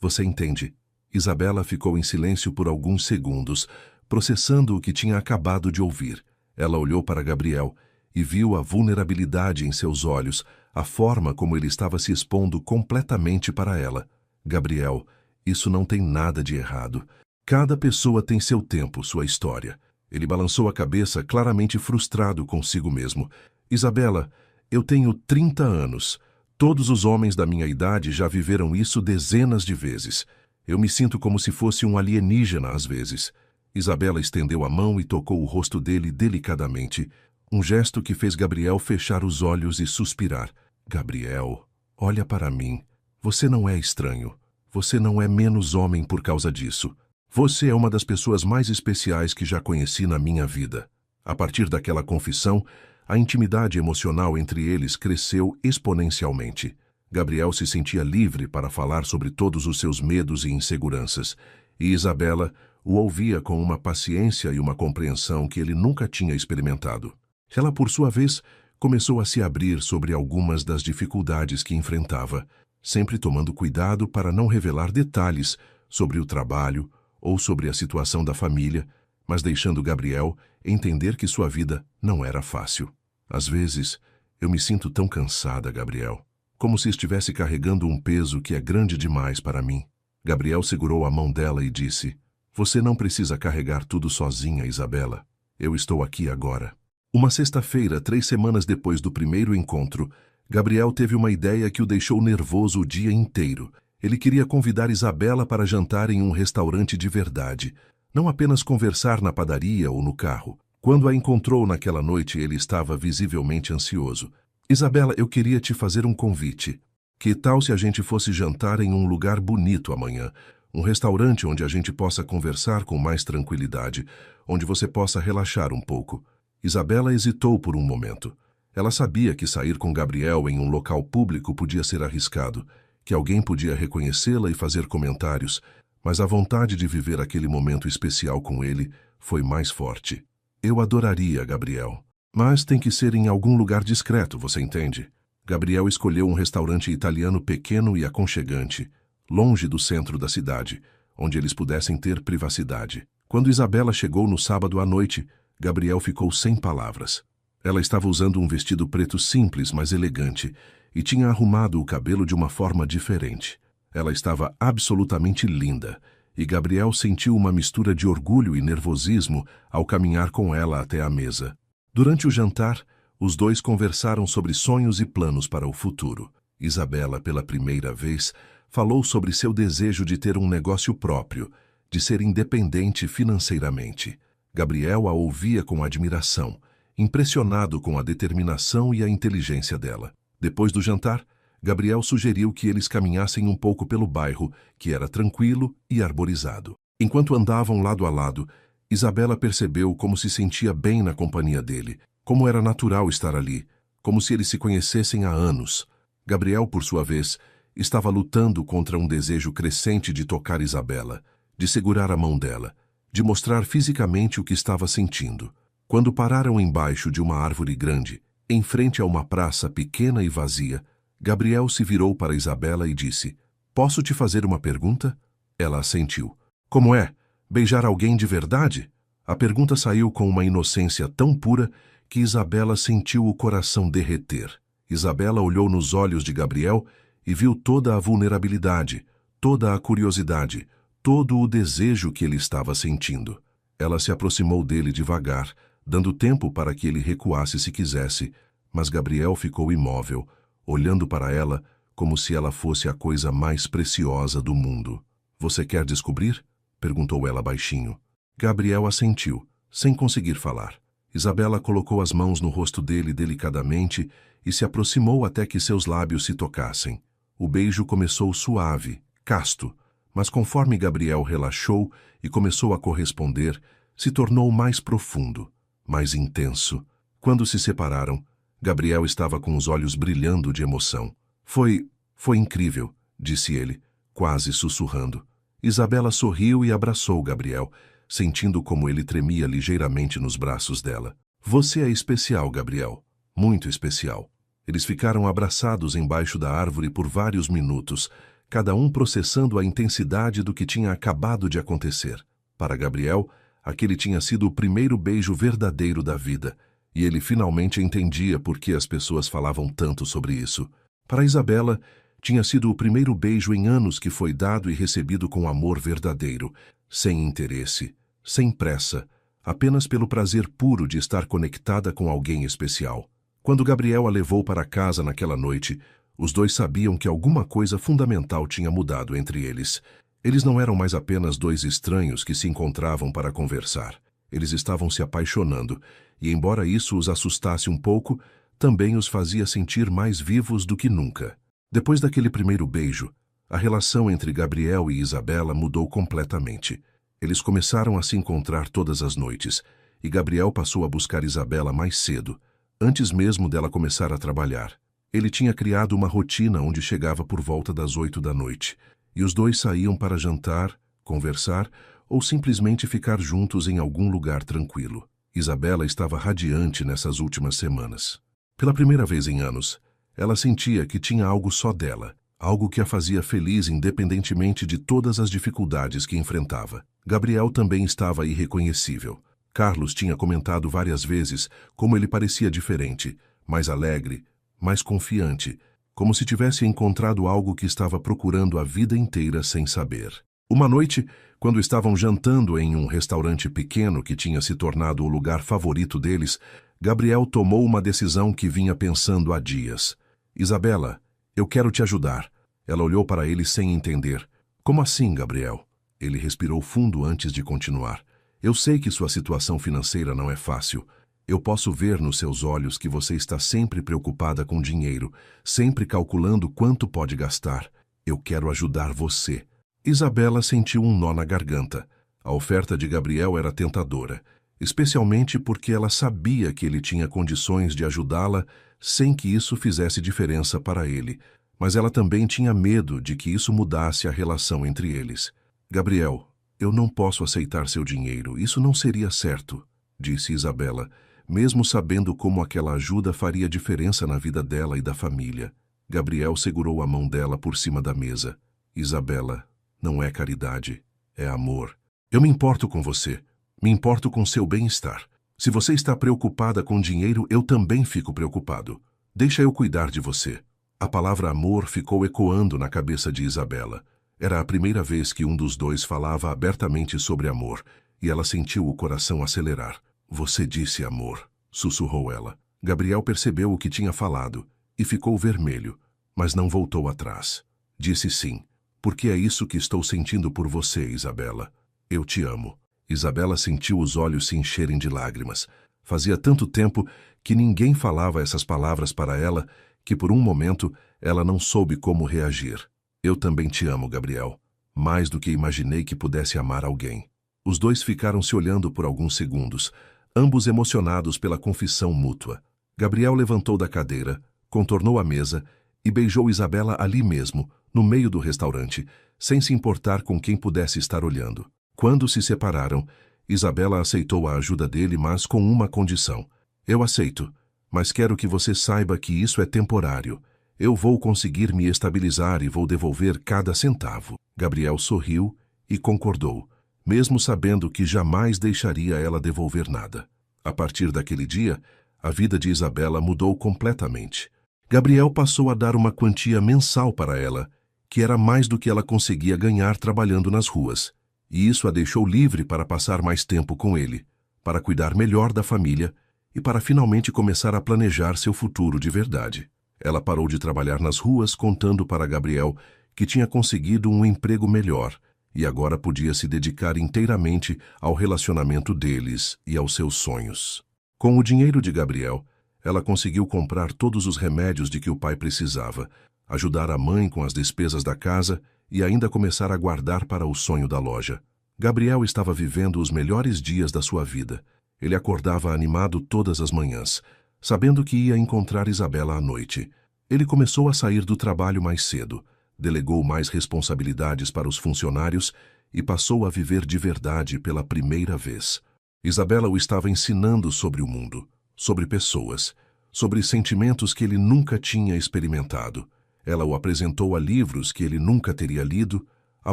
Você entende? Isabela ficou em silêncio por alguns segundos, processando o que tinha acabado de ouvir. Ela olhou para Gabriel e viu a vulnerabilidade em seus olhos, a forma como ele estava se expondo completamente para ela. Gabriel, isso não tem nada de errado. Cada pessoa tem seu tempo, sua história. Ele balançou a cabeça, claramente frustrado consigo mesmo. Isabela, eu tenho 30 anos. Todos os homens da minha idade já viveram isso dezenas de vezes. Eu me sinto como se fosse um alienígena às vezes. Isabela estendeu a mão e tocou o rosto dele delicadamente, um gesto que fez Gabriel fechar os olhos e suspirar. Gabriel, olha para mim. Você não é estranho. Você não é menos homem por causa disso. Você é uma das pessoas mais especiais que já conheci na minha vida. A partir daquela confissão, a intimidade emocional entre eles cresceu exponencialmente. Gabriel se sentia livre para falar sobre todos os seus medos e inseguranças, e Isabela o ouvia com uma paciência e uma compreensão que ele nunca tinha experimentado. Ela, por sua vez, começou a se abrir sobre algumas das dificuldades que enfrentava, sempre tomando cuidado para não revelar detalhes sobre o trabalho ou sobre a situação da família, mas deixando Gabriel entender que sua vida não era fácil. Às vezes, eu me sinto tão cansada, Gabriel, como se estivesse carregando um peso que é grande demais para mim. Gabriel segurou a mão dela e disse, você não precisa carregar tudo sozinha, Isabela. Eu estou aqui agora. Uma sexta-feira, 3 semanas depois do primeiro encontro, Gabriel teve uma ideia que o deixou nervoso o dia inteiro. Ele queria convidar Isabela para jantar em um restaurante de verdade, não apenas conversar na padaria ou no carro. Quando a encontrou naquela noite, ele estava visivelmente ansioso. Isabela, eu queria te fazer um convite. Que tal se a gente fosse jantar em um lugar bonito amanhã? Um restaurante onde a gente possa conversar com mais tranquilidade, onde você possa relaxar um pouco. Isabela hesitou por um momento. Ela sabia que sair com Gabriel em um local público podia ser arriscado, que alguém podia reconhecê-la e fazer comentários, mas a vontade de viver aquele momento especial com ele foi mais forte. Eu adoraria, Gabriel. Mas tem que ser em algum lugar discreto, você entende? Gabriel escolheu um restaurante italiano pequeno e aconchegante, longe do centro da cidade, onde eles pudessem ter privacidade. Quando Isabela chegou no sábado à noite, Gabriel ficou sem palavras. Ela estava usando um vestido preto simples, mas elegante, e tinha arrumado o cabelo de uma forma diferente. Ela estava absolutamente linda, e Gabriel sentiu uma mistura de orgulho e nervosismo ao caminhar com ela até a mesa. Durante o jantar, os dois conversaram sobre sonhos e planos para o futuro. Isabela, pela primeira vez, falou sobre seu desejo de ter um negócio próprio, de ser independente financeiramente. Gabriel a ouvia com admiração, impressionado com a determinação e a inteligência dela. Depois do jantar, Gabriel sugeriu que eles caminhassem um pouco pelo bairro, que era tranquilo e arborizado. Enquanto andavam lado a lado, Isabela percebeu como se sentia bem na companhia dele, como era natural estar ali, como se eles se conhecessem há anos. Gabriel, por sua vez, estava lutando contra um desejo crescente de tocar Isabela, de segurar a mão dela, de mostrar fisicamente o que estava sentindo. Quando pararam embaixo de uma árvore grande, em frente a uma praça pequena e vazia, Gabriel se virou para Isabela e disse: "Posso te fazer uma pergunta?" Ela assentiu. "Como é? Beijar alguém de verdade?" A pergunta saiu com uma inocência tão pura que Isabela sentiu o coração derreter. Isabela olhou nos olhos de Gabriel e viu toda a vulnerabilidade, toda a curiosidade, todo o desejo que ele estava sentindo. Ela se aproximou dele devagar, dando tempo para que ele recuasse se quisesse, mas Gabriel ficou imóvel, olhando para ela como se ela fosse a coisa mais preciosa do mundo. "Você quer descobrir?" perguntou ela baixinho. Gabriel assentiu, sem conseguir falar. Isabela colocou as mãos no rosto dele delicadamente e se aproximou até que seus lábios se tocassem. O beijo começou suave, casto, mas conforme Gabriel relaxou e começou a corresponder, se tornou mais profundo, mais intenso. Quando se separaram, Gabriel estava com os olhos brilhando de emoção. Foi incrível", disse ele, quase sussurrando. Isabela sorriu e abraçou Gabriel, sentindo como ele tremia ligeiramente nos braços dela. "Você é especial, Gabriel. Muito especial." Eles ficaram abraçados embaixo da árvore por vários minutos, cada um processando a intensidade do que tinha acabado de acontecer. Para Gabriel, aquele tinha sido o primeiro beijo verdadeiro da vida, e ele finalmente entendia por que as pessoas falavam tanto sobre isso. Para Isabela, tinha sido o primeiro beijo em anos que foi dado e recebido com amor verdadeiro, sem interesse, sem pressa, apenas pelo prazer puro de estar conectada com alguém especial. Quando Gabriel a levou para casa naquela noite, os dois sabiam que alguma coisa fundamental tinha mudado entre eles. Eles não eram mais apenas dois estranhos que se encontravam para conversar. Eles estavam se apaixonando, e embora isso os assustasse um pouco, também os fazia sentir mais vivos do que nunca. Depois daquele primeiro beijo, a relação entre Gabriel e Isabela mudou completamente. Eles começaram a se encontrar todas as noites, e Gabriel passou a buscar Isabela mais cedo, antes mesmo dela começar a trabalhar. Ele tinha criado uma rotina onde chegava por volta das 8 da noite, e os dois saíam para jantar, conversar ou simplesmente ficar juntos em algum lugar tranquilo. Isabela estava radiante nessas últimas semanas. Pela primeira vez em anos, ela sentia que tinha algo só dela, algo que a fazia feliz independentemente de todas as dificuldades que enfrentava. Gabriel também estava irreconhecível. Carlos tinha comentado várias vezes como ele parecia diferente, mais alegre, mais confiante, como se tivesse encontrado algo que estava procurando a vida inteira sem saber. Uma noite, quando estavam jantando em um restaurante pequeno que tinha se tornado o lugar favorito deles, Gabriel tomou uma decisão que vinha pensando há dias. "Isabela, eu quero te ajudar." Ela olhou para ele sem entender. "Como assim, Gabriel?" Ele respirou fundo antes de continuar. "Eu sei que sua situação financeira não é fácil. Eu posso ver nos seus olhos que você está sempre preocupada com dinheiro, sempre calculando quanto pode gastar. Eu quero ajudar você. Isabela sentiu um nó na garganta. A oferta de Gabriel era tentadora, especialmente porque ela sabia que ele tinha condições de ajudá-la sem que isso fizesse diferença para ele, mas ela também tinha medo de que isso mudasse a relação entre eles. Gabriel, eu não posso aceitar seu dinheiro, isso não seria certo, disse Isabela, mesmo sabendo como aquela ajuda faria diferença na vida dela e da família. Gabriel segurou a mão dela por cima da mesa. Isabela, não é caridade, é amor. Eu me importo com você, me importo com seu bem-estar. Se você está preocupada com dinheiro, eu também fico preocupado. Deixa eu cuidar de você. A palavra amor ficou ecoando na cabeça de Isabela. Era a primeira vez que um dos dois falava abertamente sobre amor, e ela sentiu o coração acelerar. Você disse amor, sussurrou ela. Gabriel percebeu o que tinha falado e ficou vermelho, mas não voltou atrás. Disse sim, porque é isso que estou sentindo por você, Isabela. Eu te amo. Isabela sentiu os olhos se encherem de lágrimas. Fazia tanto tempo que ninguém falava essas palavras para ela que por um momento ela não soube como reagir. Eu também te amo, Gabriel. Mais do que imaginei que pudesse amar alguém. Os dois ficaram se olhando por alguns segundos, ambos emocionados pela confissão mútua. Gabriel levantou da cadeira, contornou a mesa e beijou Isabela ali mesmo, no meio do restaurante, sem se importar com quem pudesse estar olhando. Quando se separaram, Isabela aceitou a ajuda dele, mas com uma condição. Eu aceito, mas quero que você saiba que isso é temporário. Eu vou conseguir me estabilizar e vou devolver cada centavo. Gabriel sorriu e concordou, mesmo sabendo que jamais deixaria ela devolver nada. A partir daquele dia, a vida de Isabela mudou completamente. Gabriel passou a dar uma quantia mensal para ela, que era mais do que ela conseguia ganhar trabalhando nas ruas. E isso a deixou livre para passar mais tempo com ele, para cuidar melhor da família e para finalmente começar a planejar seu futuro de verdade. Ela parou de trabalhar nas ruas, contando para Gabriel que tinha conseguido um emprego melhor e agora podia se dedicar inteiramente ao relacionamento deles e aos seus sonhos. Com o dinheiro de Gabriel, ela conseguiu comprar todos os remédios de que o pai precisava, ajudar a mãe com as despesas da casa e ainda começar a guardar para o sonho da loja. Gabriel estava vivendo os melhores dias da sua vida. Ele acordava animado todas as manhãs, sabendo que ia encontrar Isabela à noite. Ele começou a sair do trabalho mais cedo, delegou mais responsabilidades para os funcionários e passou a viver de verdade pela primeira vez. Isabela o estava ensinando sobre o mundo, sobre pessoas, sobre sentimentos que ele nunca tinha experimentado. Ela o apresentou a livros que ele nunca teria lido, a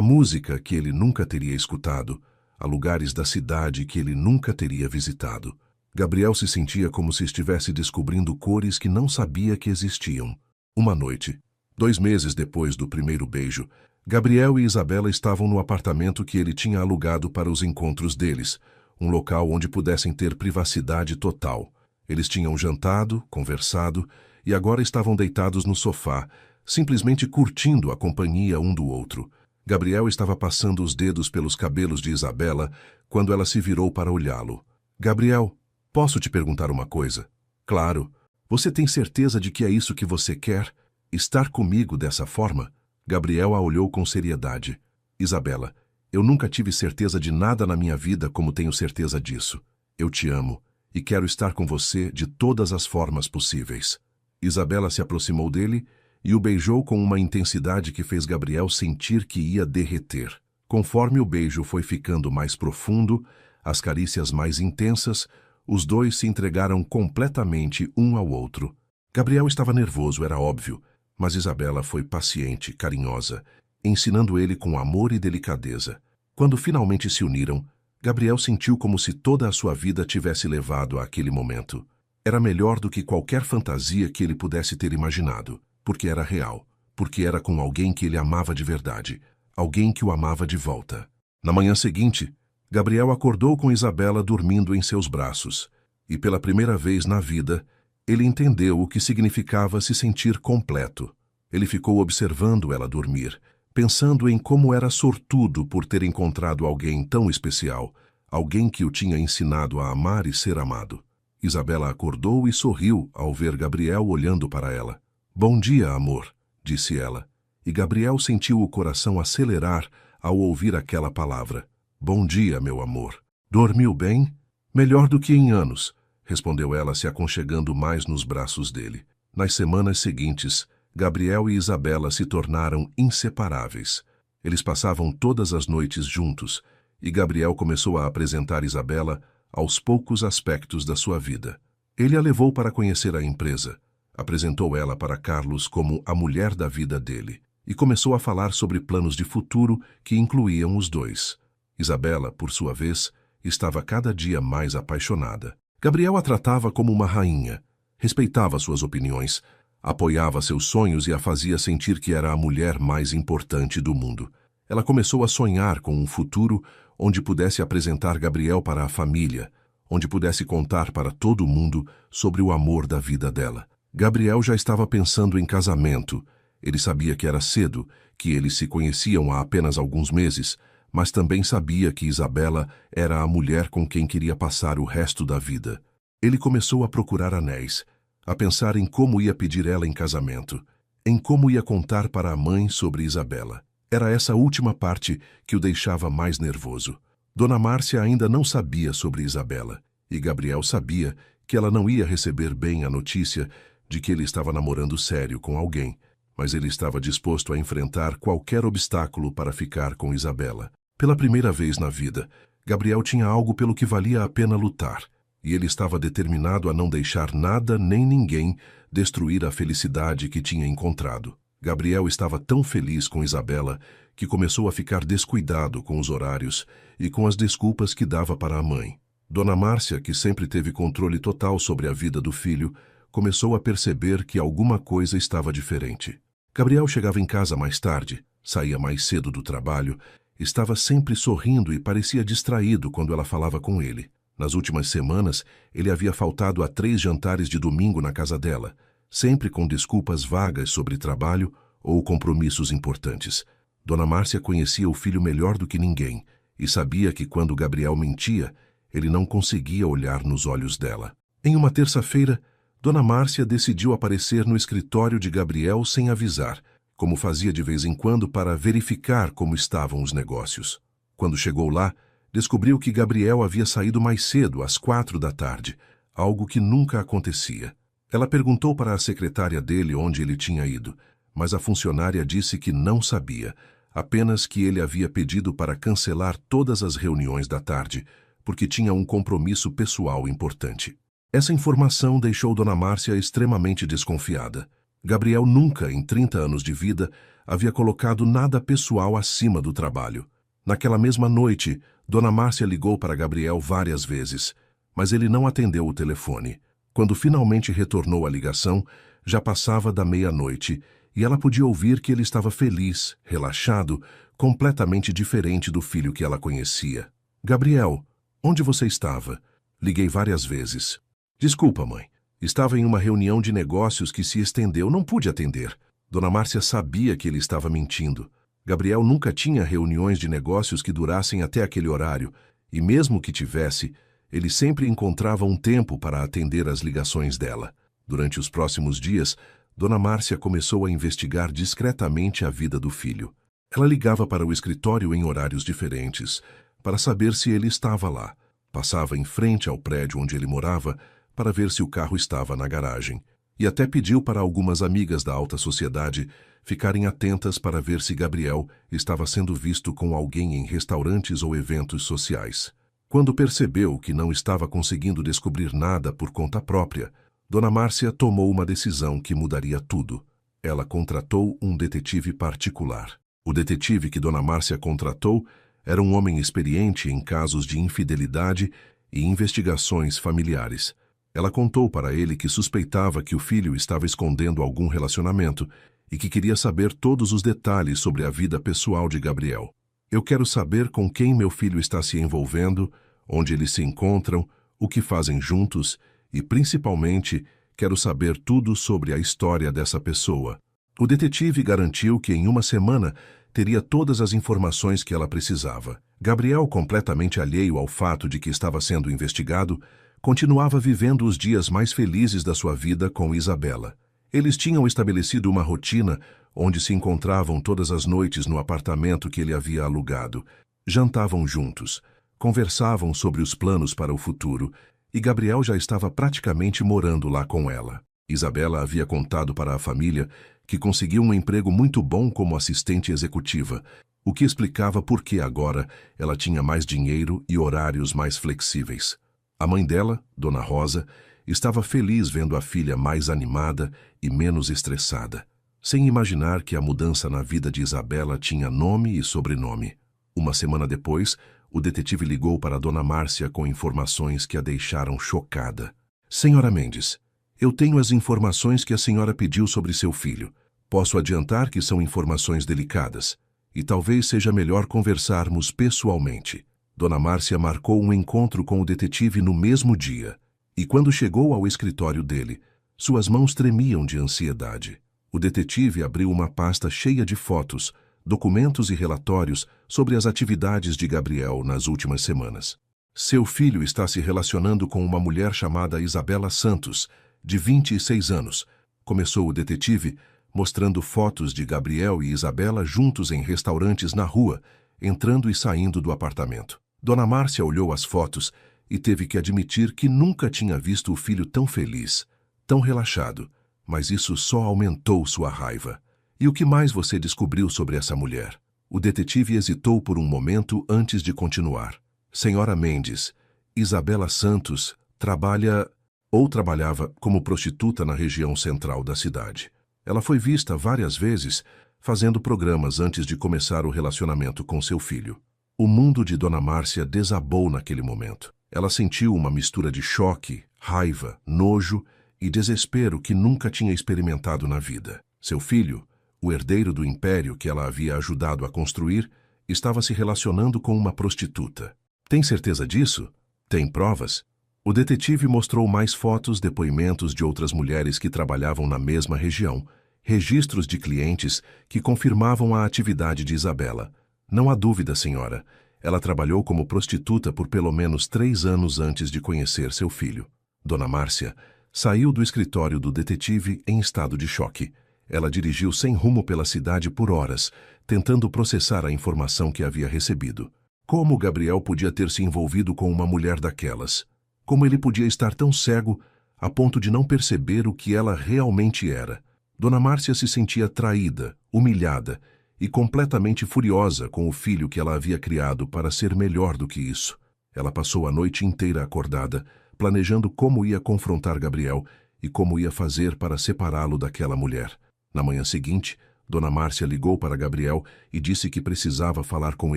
música que ele nunca teria escutado, a lugares da cidade que ele nunca teria visitado. Gabriel se sentia como se estivesse descobrindo cores que não sabia que existiam. Uma noite, 2 meses depois do primeiro beijo, Gabriel e Isabela estavam no apartamento que ele tinha alugado para os encontros deles, um local onde pudessem ter privacidade total. Eles tinham jantado, conversado e agora estavam deitados no sofá, simplesmente curtindo a companhia um do outro. Gabriel estava passando os dedos pelos cabelos de Isabela quando ela se virou para olhá-lo. Gabriel, posso te perguntar uma coisa? Claro. Você tem certeza de que é isso que você quer? Estar comigo dessa forma? Gabriel a olhou com seriedade. Isabela, eu nunca tive certeza de nada na minha vida como tenho certeza disso. Eu te amo e quero estar com você de todas as formas possíveis. Isabela se aproximou dele e o beijou com uma intensidade que fez Gabriel sentir que ia derreter. Conforme o beijo foi ficando mais profundo, as carícias mais intensas, os dois se entregaram completamente um ao outro. Gabriel estava nervoso, era óbvio, mas Isabela foi paciente, carinhosa, ensinando ele com amor e delicadeza. Quando finalmente se uniram, Gabriel sentiu como se toda a sua vida tivesse levado àquele momento. Era melhor do que qualquer fantasia que ele pudesse ter imaginado, porque era real, porque era com alguém que ele amava de verdade, alguém que o amava de volta. Na manhã seguinte, Gabriel acordou com Isabela dormindo em seus braços, e pela primeira vez na vida, ele entendeu o que significava se sentir completo. Ele ficou observando ela dormir, pensando em como era sortudo por ter encontrado alguém tão especial, alguém que o tinha ensinado a amar e ser amado. Isabela acordou e sorriu ao ver Gabriel olhando para ela. Bom dia, amor, disse ela, e Gabriel sentiu o coração acelerar ao ouvir aquela palavra. Bom dia, meu amor. Dormiu bem? Melhor do que em anos, respondeu ela, se aconchegando mais nos braços dele. Nas semanas seguintes, Gabriel e Isabela se tornaram inseparáveis. Eles passavam todas as noites juntos, e Gabriel começou a apresentar Isabela aos poucos aspectos da sua vida. Ele a levou para conhecer a empresa, apresentou ela para Carlos como a mulher da vida dele, e começou a falar sobre planos de futuro que incluíam os dois. Isabela, por sua vez, estava cada dia mais apaixonada. Gabriel a tratava como uma rainha, respeitava suas opiniões, apoiava seus sonhos e a fazia sentir que era a mulher mais importante do mundo. Ela começou a sonhar com um futuro onde pudesse apresentar Gabriel para a família, onde pudesse contar para todo mundo sobre o amor da vida dela. Gabriel já estava pensando em casamento. Ele sabia que era cedo, que eles se conheciam há apenas alguns meses, mas também sabia que Isabela era a mulher com quem queria passar o resto da vida. Ele começou a procurar anéis, a pensar em como ia pedir ela em casamento, em como ia contar para a mãe sobre Isabela. Era essa última parte que o deixava mais nervoso. Dona Márcia ainda não sabia sobre Isabela, e Gabriel sabia que ela não ia receber bem a notícia de que ele estava namorando sério com alguém, mas ele estava disposto a enfrentar qualquer obstáculo para ficar com Isabela. Pela primeira vez na vida, Gabriel tinha algo pelo que valia a pena lutar, e ele estava determinado a não deixar nada nem ninguém destruir a felicidade que tinha encontrado. Gabriel estava tão feliz com Isabela que começou a ficar descuidado com os horários e com as desculpas que dava para a mãe. Dona Márcia, que sempre teve controle total sobre a vida do filho, começou a perceber que alguma coisa estava diferente. Gabriel chegava em casa mais tarde, saía mais cedo do trabalho, estava sempre sorrindo e parecia distraído quando ela falava com ele. Nas últimas semanas, ele havia faltado a 3 jantares de domingo na casa dela, sempre com desculpas vagas sobre trabalho ou compromissos importantes. Dona Márcia conhecia o filho melhor do que ninguém e sabia que quando Gabriel mentia, ele não conseguia olhar nos olhos dela. Em uma terça-feira, Dona Márcia decidiu aparecer no escritório de Gabriel sem avisar, como fazia de vez em quando para verificar como estavam os negócios. Quando chegou lá, descobriu que Gabriel havia saído mais cedo, às 4 da tarde, algo que nunca acontecia. Ela perguntou para a secretária dele onde ele tinha ido, mas a funcionária disse que não sabia, apenas que ele havia pedido para cancelar todas as reuniões da tarde, porque tinha um compromisso pessoal importante. Essa informação deixou Dona Márcia extremamente desconfiada. Gabriel nunca, em 30 anos de vida, havia colocado nada pessoal acima do trabalho. Naquela mesma noite, Dona Márcia ligou para Gabriel várias vezes, mas ele não atendeu o telefone. Quando finalmente retornou a ligação, já passava da meia-noite, e ela podia ouvir que ele estava feliz, relaxado, completamente diferente do filho que ela conhecia. Gabriel, onde você estava? Liguei várias vezes. Desculpa, mãe. Estava em uma reunião de negócios que se estendeu, não pude atender. Dona Márcia sabia que ele estava mentindo. Gabriel nunca tinha reuniões de negócios que durassem até aquele horário, e mesmo que tivesse, ele sempre encontrava um tempo para atender às ligações dela. Durante os próximos dias, Dona Márcia começou a investigar discretamente a vida do filho. Ela ligava para o escritório em horários diferentes, para saber se ele estava lá. Passava em frente ao prédio onde ele morava, para ver se o carro estava na garagem. E até pediu para algumas amigas da alta sociedade ficarem atentas para ver se Gabriel estava sendo visto com alguém em restaurantes ou eventos sociais. Quando percebeu que não estava conseguindo descobrir nada por conta própria, Dona Márcia tomou uma decisão que mudaria tudo. Ela contratou um detetive particular. O detetive que Dona Márcia contratou era um homem experiente em casos de infidelidade e investigações familiares. Ela contou para ele que suspeitava que o filho estava escondendo algum relacionamento e que queria saber todos os detalhes sobre a vida pessoal de Gabriel. Eu quero saber com quem meu filho está se envolvendo, onde eles se encontram, o que fazem juntos e, principalmente, quero saber tudo sobre a história dessa pessoa. O detetive garantiu que em uma semana teria todas as informações que ela precisava. Gabriel, completamente alheio ao fato de que estava sendo investigado, continuava vivendo os dias mais felizes da sua vida com Isabela. Eles tinham estabelecido uma rotina onde se encontravam todas as noites no apartamento que ele havia alugado. Jantavam juntos, conversavam sobre os planos para o futuro, e Gabriel já estava praticamente morando lá com ela. Isabela havia contado para a família que conseguiu um emprego muito bom como assistente executiva, o que explicava por que agora ela tinha mais dinheiro e horários mais flexíveis. A mãe dela, Dona Rosa, estava feliz vendo a filha mais animada e menos estressada, sem imaginar que a mudança na vida de Isabela tinha nome e sobrenome. Uma semana depois, o detetive ligou para Dona Márcia com informações que a deixaram chocada. Senhora Mendes, eu tenho as informações que a senhora pediu sobre seu filho. Posso adiantar que são informações delicadas, e talvez seja melhor conversarmos pessoalmente. Dona Márcia marcou um encontro com o detetive no mesmo dia, e quando chegou ao escritório dele, suas mãos tremiam de ansiedade. O detetive abriu uma pasta cheia de fotos, documentos e relatórios sobre as atividades de Gabriel nas últimas semanas. Seu filho está se relacionando com uma mulher chamada Isabela Santos, de 26 anos, começou o detetive, mostrando fotos de Gabriel e Isabela juntos em restaurantes na rua, entrando e saindo do apartamento. Dona Márcia olhou as fotos e teve que admitir que nunca tinha visto o filho tão feliz, tão relaxado, mas isso só aumentou sua raiva. E o que mais você descobriu sobre essa mulher? O detetive hesitou por um momento antes de continuar. Senhora Mendes, Isabela Santos trabalhava como prostituta na região central da cidade. Ela foi vista várias vezes fazendo programas antes de começar o relacionamento com seu filho. O mundo de Dona Márcia desabou naquele momento. Ela sentiu uma mistura de choque, raiva, nojo e desespero que nunca tinha experimentado na vida. Seu filho, o herdeiro do império que ela havia ajudado a construir, estava se relacionando com uma prostituta. Tem certeza disso? Tem provas? O detetive mostrou mais fotos, depoimentos de outras mulheres que trabalhavam na mesma região, registros de clientes que confirmavam a atividade de Isabela. Não há dúvida, senhora. Ela trabalhou como prostituta por pelo menos 3 anos antes de conhecer seu filho. Dona Márcia saiu do escritório do detetive em estado de choque. Ela dirigiu sem rumo pela cidade por horas, tentando processar a informação que havia recebido. Como Gabriel podia ter se envolvido com uma mulher daquelas? Como ele podia estar tão cego a ponto de não perceber o que ela realmente era? Dona Márcia se sentia traída, humilhada e completamente furiosa com o filho que ela havia criado para ser melhor do que isso. Ela passou a noite inteira acordada, planejando como ia confrontar Gabriel e como ia fazer para separá-lo daquela mulher. Na manhã seguinte, Dona Márcia ligou para Gabriel e disse que precisava falar com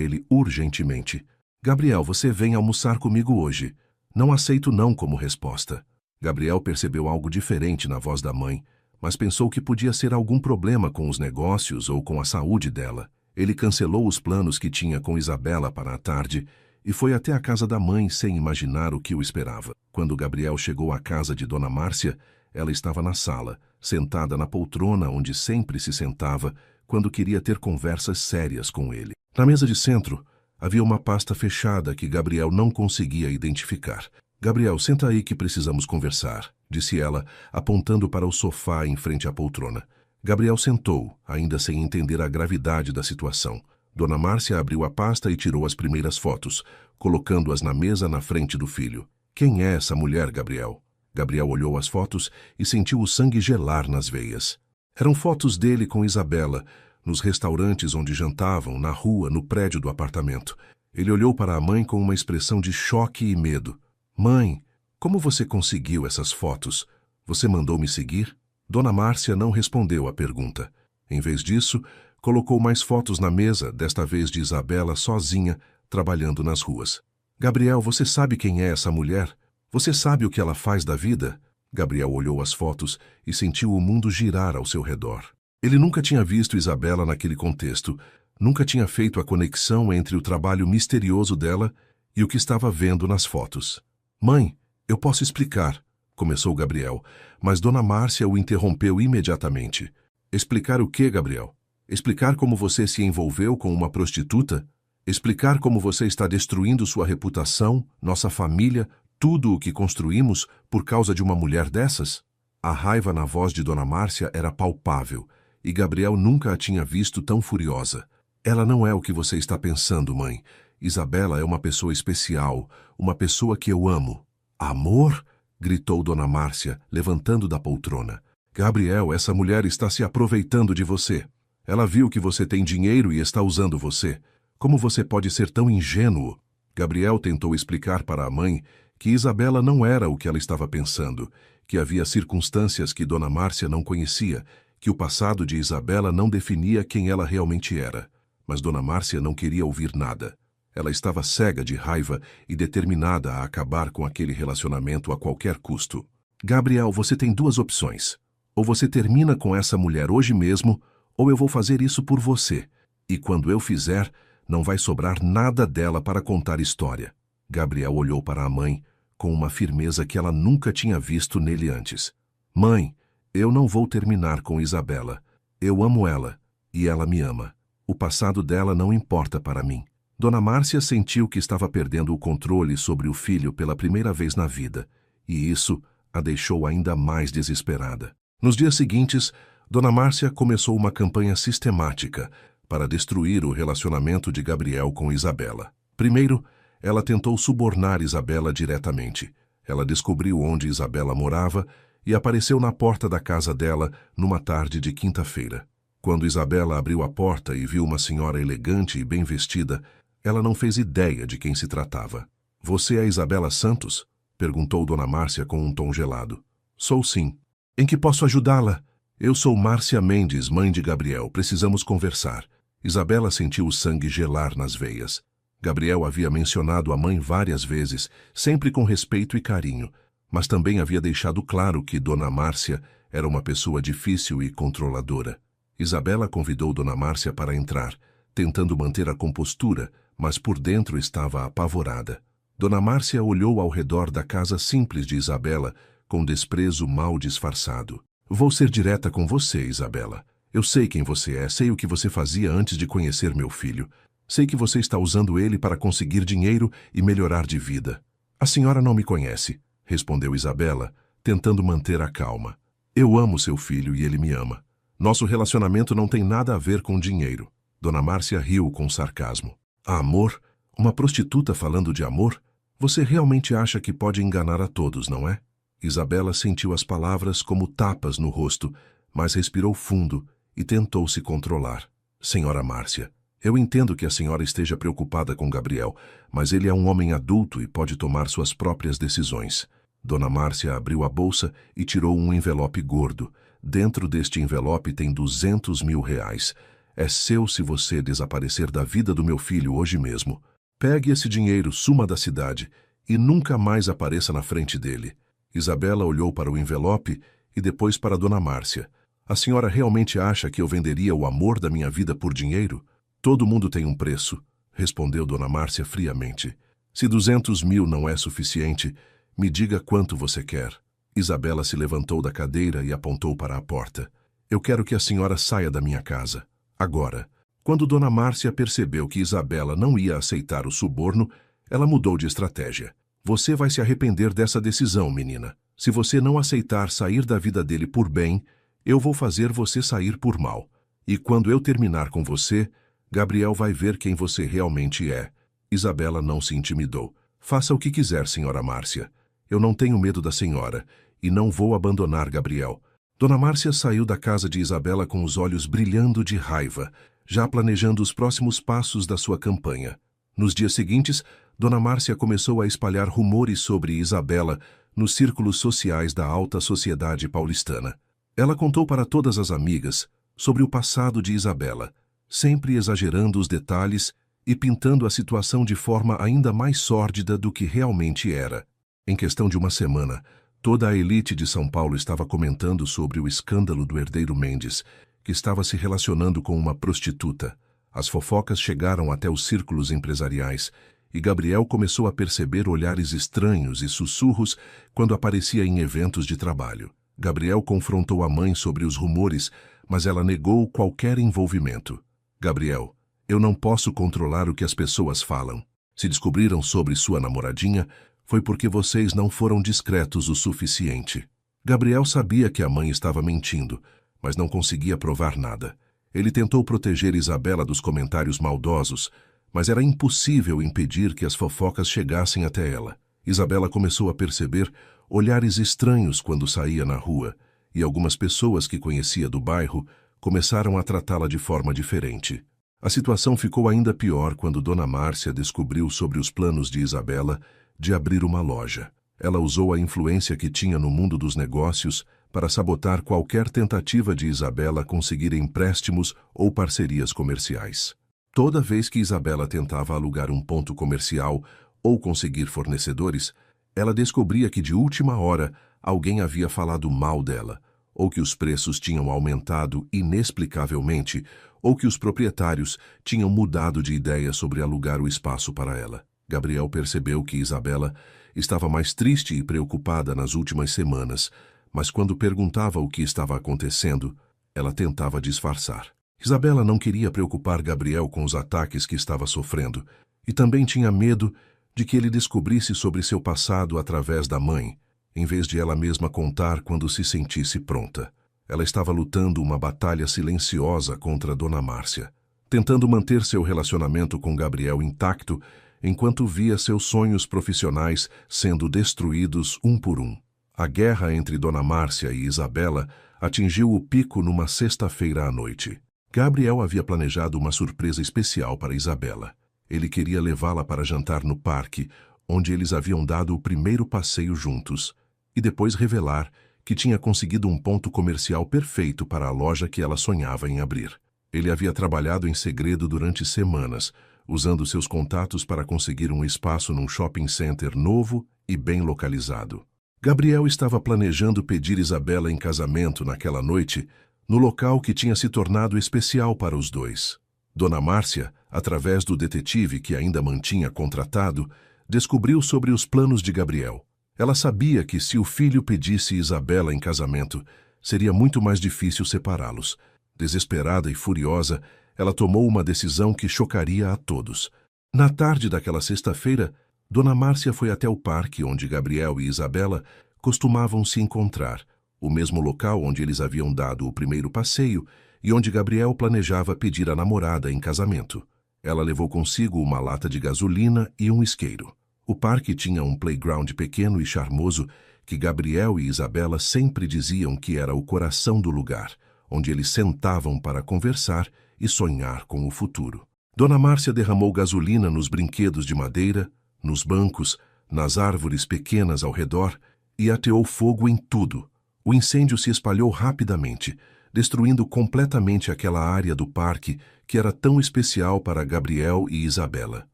ele urgentemente. Gabriel, você vem almoçar comigo hoje. Não aceito não como resposta. Gabriel percebeu algo diferente na voz da mãe, mas pensou que podia ser algum problema com os negócios ou com a saúde dela. Ele cancelou os planos que tinha com Isabela para a tarde e foi até a casa da mãe sem imaginar o que o esperava. Quando Gabriel chegou à casa de Dona Márcia, ela estava na sala, sentada na poltrona onde sempre se sentava quando queria ter conversas sérias com ele. Na mesa de centro, havia uma pasta fechada que Gabriel não conseguia identificar. Gabriel, senta aí que precisamos conversar, disse ela, apontando para o sofá em frente à poltrona. Gabriel sentou, ainda sem entender a gravidade da situação. Dona Márcia abriu a pasta e tirou as primeiras fotos, colocando-as na mesa na frente do filho. Quem é essa mulher, Gabriel? Gabriel olhou as fotos e sentiu o sangue gelar nas veias. Eram fotos dele com Isabela, nos restaurantes onde jantavam, na rua, no prédio do apartamento. Ele olhou para a mãe com uma expressão de choque e medo. Mãe, como você conseguiu essas fotos? Você mandou me seguir? Dona Márcia não respondeu à pergunta. Em vez disso, colocou mais fotos na mesa, desta vez de Isabela sozinha, trabalhando nas ruas. Gabriel, você sabe quem é essa mulher? Você sabe o que ela faz da vida? Gabriel olhou as fotos e sentiu o mundo girar ao seu redor. Ele nunca tinha visto Isabela naquele contexto, nunca tinha feito a conexão entre o trabalho misterioso dela e o que estava vendo nas fotos. Mãe, eu posso explicar, começou Gabriel, mas Dona Márcia o interrompeu imediatamente. Explicar o quê, Gabriel? Explicar como você se envolveu com uma prostituta? Explicar como você está destruindo sua reputação, nossa família, tudo o que construímos por causa de uma mulher dessas? A raiva na voz de Dona Márcia era palpável, e Gabriel nunca a tinha visto tão furiosa. Ela não é o que você está pensando, mãe. Isabela é uma pessoa especial, uma pessoa que eu amo. Amor? Gritou Dona Márcia, levantando da poltrona. Gabriel, essa mulher está se aproveitando de você. Ela viu que você tem dinheiro e está usando você. Como você pode ser tão ingênuo? Gabriel tentou explicar para a mãe que Isabela não era o que ela estava pensando, que havia circunstâncias que Dona Márcia não conhecia, que o passado de Isabela não definia quem ela realmente era. Mas Dona Márcia não queria ouvir nada. Ela estava cega de raiva e determinada a acabar com aquele relacionamento a qualquer custo. Gabriel, você tem duas opções. Ou você termina com essa mulher hoje mesmo, ou eu vou fazer isso por você. E quando eu fizer, não vai sobrar nada dela para contar história. Gabriel olhou para a mãe com uma firmeza que ela nunca tinha visto nele antes. Mãe, eu não vou terminar com Isabela. Eu amo ela, e ela me ama. O passado dela não importa para mim. Dona Márcia sentiu que estava perdendo o controle sobre o filho pela primeira vez na vida, e isso a deixou ainda mais desesperada. Nos dias seguintes, Dona Márcia começou uma campanha sistemática para destruir o relacionamento de Gabriel com Isabela. Primeiro, ela tentou subornar Isabela diretamente. Ela descobriu onde Isabela morava e apareceu na porta da casa dela numa tarde de quinta-feira. Quando Isabela abriu a porta e viu uma senhora elegante e bem vestida, ela não fez ideia de quem se tratava. Você é Isabela Santos? Perguntou Dona Márcia com um tom gelado. Sou sim. Em que posso ajudá-la? Eu sou Márcia Mendes, mãe de Gabriel. Precisamos conversar. Isabela sentiu o sangue gelar nas veias. Gabriel havia mencionado a mãe várias vezes, sempre com respeito e carinho, mas também havia deixado claro que Dona Márcia era uma pessoa difícil e controladora. Isabela convidou Dona Márcia para entrar, tentando manter a compostura, mas por dentro estava apavorada. Dona Márcia olhou ao redor da casa simples de Isabela, com desprezo mal disfarçado. Vou ser direta com você, Isabela. Eu sei quem você é, sei o que você fazia antes de conhecer meu filho. Sei que você está usando ele para conseguir dinheiro e melhorar de vida. A senhora não me conhece, respondeu Isabela, tentando manter a calma. Eu amo seu filho e ele me ama. Nosso relacionamento não tem nada a ver com dinheiro. Dona Márcia riu com sarcasmo. Amor? Uma prostituta falando de amor? Você realmente acha que pode enganar a todos, não é? Isabela sentiu as palavras como tapas no rosto, mas respirou fundo e tentou se controlar. Senhora Márcia, eu entendo que a senhora esteja preocupada com Gabriel, mas ele é um homem adulto e pode tomar suas próprias decisões. Dona Márcia abriu a bolsa e tirou um envelope gordo. Dentro deste envelope tem 200 mil reais. É seu se você desaparecer da vida do meu filho hoje mesmo. Pegue esse dinheiro, suma da cidade e nunca mais apareça na frente dele. Isabela olhou para o envelope e depois para Dona Márcia. A senhora realmente acha que eu venderia o amor da minha vida por dinheiro? Todo mundo tem um preço, respondeu Dona Márcia friamente. Se 200 mil não é suficiente, me diga quanto você quer. Isabela se levantou da cadeira e apontou para a porta. Eu quero que a senhora saia da minha casa. Agora. Quando Dona Márcia percebeu que Isabela não ia aceitar o suborno, ela mudou de estratégia. Você vai se arrepender dessa decisão, menina. Se você não aceitar sair da vida dele por bem, eu vou fazer você sair por mal. E quando eu terminar com você, Gabriel vai ver quem você realmente é. Isabela não se intimidou. Faça o que quiser, senhora Márcia. Eu não tenho medo da senhora e não vou abandonar Gabriel. Dona Márcia saiu da casa de Isabela com os olhos brilhando de raiva, já planejando os próximos passos da sua campanha. Nos dias seguintes, Dona Márcia começou a espalhar rumores sobre Isabela nos círculos sociais da alta sociedade paulistana. Ela contou para todas as amigas sobre o passado de Isabela, sempre exagerando os detalhes e pintando a situação de forma ainda mais sórdida do que realmente era. Em questão de uma semana, toda a elite de São Paulo estava comentando sobre o escândalo do herdeiro Mendes, que estava se relacionando com uma prostituta. As fofocas chegaram até os círculos empresariais e Gabriel começou a perceber olhares estranhos e sussurros quando aparecia em eventos de trabalho. Gabriel confrontou a mãe sobre os rumores, mas ela negou qualquer envolvimento. Gabriel, eu não posso controlar o que as pessoas falam. Se descobriram sobre sua namoradinha, foi porque vocês não foram discretos o suficiente. Gabriel sabia que a mãe estava mentindo, mas não conseguia provar nada. Ele tentou proteger Isabela dos comentários maldosos, mas era impossível impedir que as fofocas chegassem até ela. Isabela começou a perceber olhares estranhos quando saía na rua, e algumas pessoas que conhecia do bairro começaram a tratá-la de forma diferente. A situação ficou ainda pior quando Dona Márcia descobriu sobre os planos de Isabela de abrir uma loja. Ela usou a influência que tinha no mundo dos negócios para sabotar qualquer tentativa de Isabela conseguir empréstimos ou parcerias comerciais. Toda vez que Isabela tentava alugar um ponto comercial ou conseguir fornecedores, ela descobria que de última hora alguém havia falado mal dela, ou que os preços tinham aumentado inexplicavelmente, ou que os proprietários tinham mudado de ideia sobre alugar o espaço para ela. Gabriel percebeu que Isabela estava mais triste e preocupada nas últimas semanas, mas quando perguntava o que estava acontecendo, ela tentava disfarçar. Isabela não queria preocupar Gabriel com os ataques que estava sofrendo, e também tinha medo de que ele descobrisse sobre seu passado através da mãe, em vez de ela mesma contar quando se sentisse pronta. Ela estava lutando uma batalha silenciosa contra Dona Márcia, tentando manter seu relacionamento com Gabriel intacto enquanto via seus sonhos profissionais sendo destruídos um por um. A guerra entre Dona Márcia e Isabela atingiu o pico numa sexta-feira à noite. Gabriel havia planejado uma surpresa especial para Isabela. Ele queria levá-la para jantar no parque, onde eles haviam dado o primeiro passeio juntos, e depois revelar que tinha conseguido um ponto comercial perfeito para a loja que ela sonhava em abrir. Ele havia trabalhado em segredo durante semanas, usando seus contatos para conseguir um espaço num shopping center novo e bem localizado. Gabriel estava planejando pedir Isabela em casamento naquela noite, no local que tinha se tornado especial para os dois. Dona Márcia, através do detetive que ainda mantinha contratado, descobriu sobre os planos de Gabriel. Ela sabia que se o filho pedisse Isabela em casamento, seria muito mais difícil separá-los. Desesperada e furiosa, ela tomou uma decisão que chocaria a todos. Na tarde daquela sexta-feira, Dona Márcia foi até o parque onde Gabriel e Isabela costumavam se encontrar, o mesmo local onde eles haviam dado o primeiro passeio e onde Gabriel planejava pedir a namorada em casamento. Ela levou consigo uma lata de gasolina e um isqueiro. O parque tinha um playground pequeno e charmoso que Gabriel e Isabela sempre diziam que era o coração do lugar, onde eles sentavam para conversar e sonhar com o futuro. Dona Márcia derramou gasolina nos brinquedos de madeira, nos bancos, nas árvores pequenas ao redor e ateou fogo em tudo. O incêndio se espalhou rapidamente, destruindo completamente aquela área do parque que era tão especial para Gabriel e Isabela.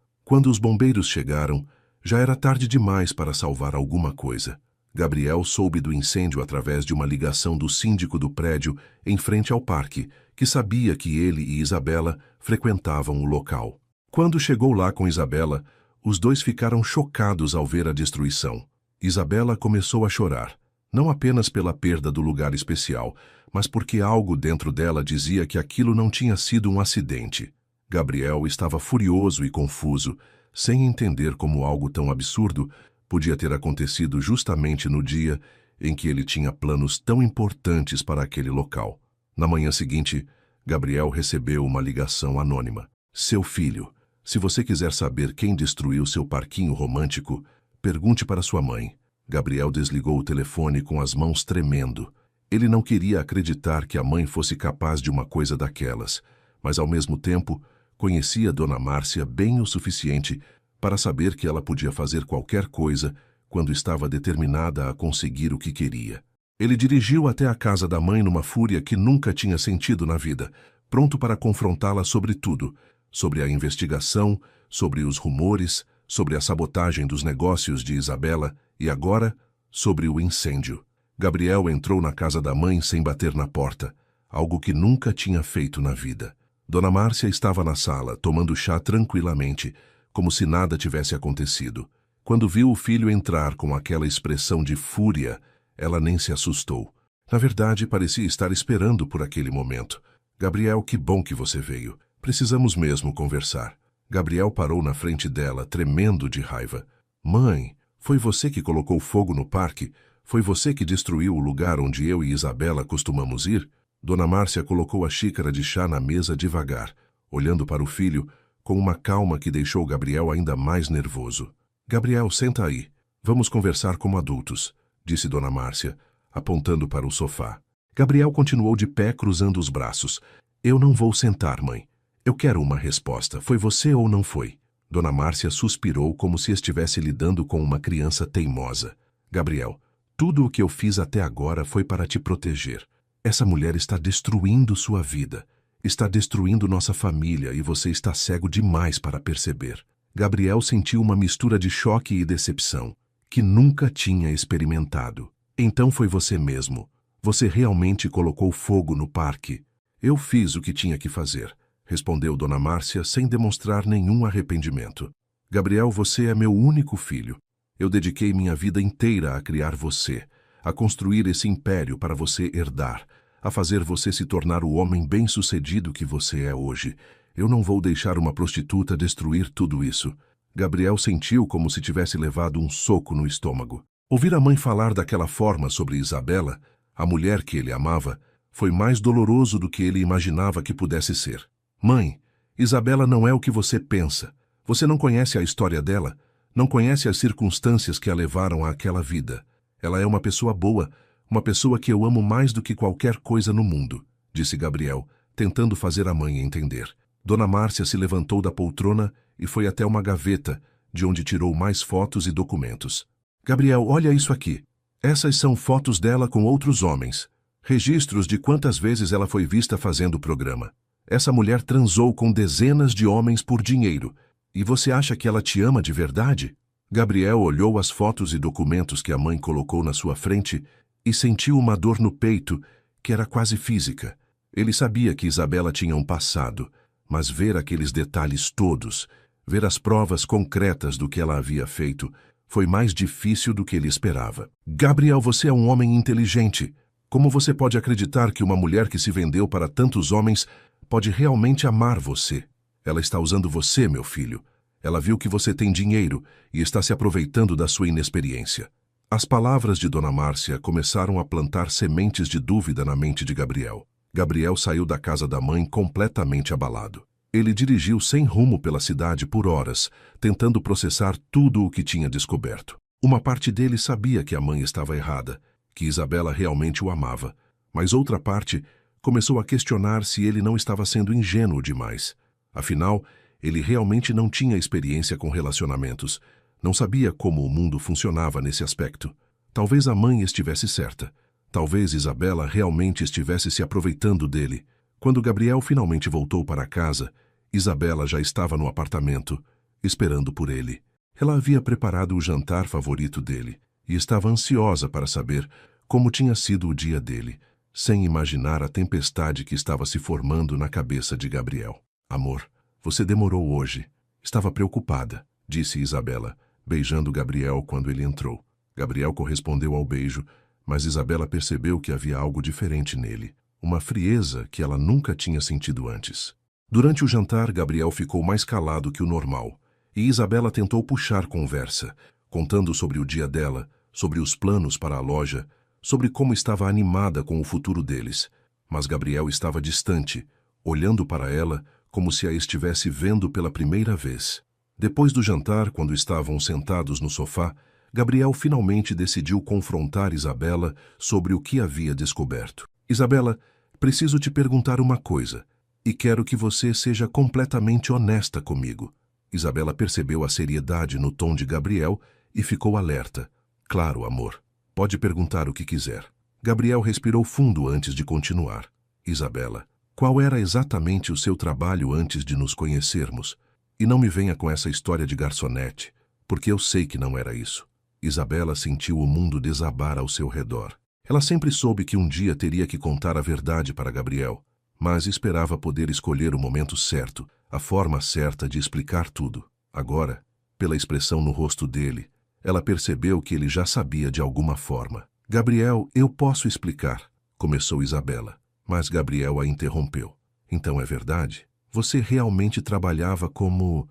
Quando os bombeiros chegaram, já era tarde demais para salvar alguma coisa. Gabriel soube do incêndio através de uma ligação do síndico do prédio em frente ao parque, que sabia que ele e Isabela frequentavam o local. Quando chegou lá com Isabela, os dois ficaram chocados ao ver a destruição. Isabela começou a chorar, não apenas pela perda do lugar especial, mas porque algo dentro dela dizia que aquilo não tinha sido um acidente. Gabriel estava furioso e confuso, sem entender como algo tão absurdo podia ter acontecido justamente no dia em que ele tinha planos tão importantes para aquele local. Na manhã seguinte, Gabriel recebeu uma ligação anônima. Seu filho, se você quiser saber quem destruiu seu parquinho romântico, pergunte para sua mãe. Gabriel desligou o telefone com as mãos tremendo. Ele não queria acreditar que a mãe fosse capaz de uma coisa daquelas, mas ao mesmo tempo conhecia Dona Márcia bem o suficiente para saber que ela podia fazer qualquer coisa quando estava determinada a conseguir o que queria. Ele dirigiu até a casa da mãe numa fúria que nunca tinha sentido na vida, pronto para confrontá-la sobre tudo, sobre a investigação, sobre os rumores, sobre a sabotagem dos negócios de Isabela e agora, sobre o incêndio. Gabriel entrou na casa da mãe sem bater na porta, algo que nunca tinha feito na vida. Dona Márcia estava na sala, tomando chá tranquilamente, como se nada tivesse acontecido. Quando viu o filho entrar com aquela expressão de fúria, ela nem se assustou. Na verdade, parecia estar esperando por aquele momento. Gabriel, que bom que você veio. Precisamos mesmo conversar. Gabriel parou na frente dela, tremendo de raiva. Mãe, foi você que colocou fogo no parque? Foi você que destruiu o lugar onde eu e Isabela costumamos ir? Dona Márcia colocou a xícara de chá na mesa devagar, olhando para o filho, com uma calma que deixou Gabriel ainda mais nervoso. Gabriel, senta aí. Vamos conversar como adultos, disse Dona Márcia, apontando para o sofá. Gabriel continuou de pé, cruzando os braços. Eu não vou sentar, mãe. Eu quero uma resposta. Foi você ou não foi? Dona Márcia suspirou como se estivesse lidando com uma criança teimosa. Gabriel, tudo o que eu fiz até agora foi para te proteger. Essa mulher está destruindo sua vida. Está destruindo nossa família e você está cego demais para perceber. Gabriel sentiu uma mistura de choque e decepção, que nunca tinha experimentado. Então foi você mesmo. Você realmente colocou fogo no parque. Eu fiz o que tinha que fazer, respondeu Dona Márcia sem demonstrar nenhum arrependimento. Gabriel, você é meu único filho. Eu dediquei minha vida inteira a criar você, a construir esse império para você herdar, a fazer você se tornar o homem bem-sucedido que você é hoje. Eu não vou deixar uma prostituta destruir tudo isso. Gabriel sentiu como se tivesse levado um soco no estômago. Ouvir a mãe falar daquela forma sobre Isabela, a mulher que ele amava, foi mais doloroso do que ele imaginava que pudesse ser. Mãe, Isabela não é o que você pensa. Você não conhece a história dela, não conhece as circunstâncias que a levaram àquela vida. Ela é uma pessoa boa, uma pessoa que eu amo mais do que qualquer coisa no mundo, disse Gabriel, tentando fazer a mãe entender. Dona Márcia se levantou da poltrona e foi até uma gaveta, de onde tirou mais fotos e documentos. Gabriel, olha isso aqui. Essas são fotos dela com outros homens. Registros de quantas vezes ela foi vista fazendo o programa. Essa mulher transou com dezenas de homens por dinheiro. E você acha que ela te ama de verdade? Gabriel olhou as fotos e documentos que a mãe colocou na sua frente e sentiu uma dor no peito que era quase física. Ele sabia que Isabela tinha um passado, mas ver aqueles detalhes todos, ver as provas concretas do que ela havia feito, foi mais difícil do que ele esperava. Gabriel, você é um homem inteligente. Como você pode acreditar que uma mulher que se vendeu para tantos homens pode realmente amar você? Ela está usando você, meu filho. Ela viu que você tem dinheiro e está se aproveitando da sua inexperiência. As palavras de Dona Márcia começaram a plantar sementes de dúvida na mente de Gabriel. Gabriel saiu da casa da mãe completamente abalado. Ele dirigiu sem rumo pela cidade por horas, tentando processar tudo o que tinha descoberto. Uma parte dele sabia que a mãe estava errada, que Isabela realmente o amava, mas outra parte começou a questionar se ele não estava sendo ingênuo demais. Afinal, ele realmente não tinha experiência com relacionamentos, não sabia como o mundo funcionava nesse aspecto. Talvez a mãe estivesse certa. Talvez Isabela realmente estivesse se aproveitando dele. Quando Gabriel finalmente voltou para casa, Isabela já estava no apartamento, esperando por ele. Ela havia preparado o jantar favorito dele e estava ansiosa para saber como tinha sido o dia dele, sem imaginar a tempestade que estava se formando na cabeça de Gabriel. Amor, você demorou hoje. Estava preocupada, disse Isabela, beijando Gabriel quando ele entrou. Gabriel correspondeu ao beijo, mas Isabela percebeu que havia algo diferente nele, uma frieza que ela nunca tinha sentido antes. Durante o jantar, Gabriel ficou mais calado que o normal, e Isabela tentou puxar conversa, contando sobre o dia dela, sobre os planos para a loja, sobre como estava animada com o futuro deles. Mas Gabriel estava distante, olhando para ela como se a estivesse vendo pela primeira vez. Depois do jantar, quando estavam sentados no sofá, Gabriel finalmente decidiu confrontar Isabela sobre o que havia descoberto. Isabela, preciso te perguntar uma coisa, e quero que você seja completamente honesta comigo. Isabela percebeu a seriedade no tom de Gabriel e ficou alerta. Claro, amor. Pode perguntar o que quiser. Gabriel respirou fundo antes de continuar. Isabela, qual era exatamente o seu trabalho antes de nos conhecermos? E não me venha com essa história de garçonete, porque eu sei que não era isso. Isabela sentiu o mundo desabar ao seu redor. Ela sempre soube que um dia teria que contar a verdade para Gabriel, mas esperava poder escolher o momento certo, a forma certa de explicar tudo. Agora, pela expressão no rosto dele, ela percebeu que ele já sabia de alguma forma. Gabriel, eu posso explicar, começou Isabela, mas Gabriel a interrompeu. Então é verdade? Você realmente trabalhava como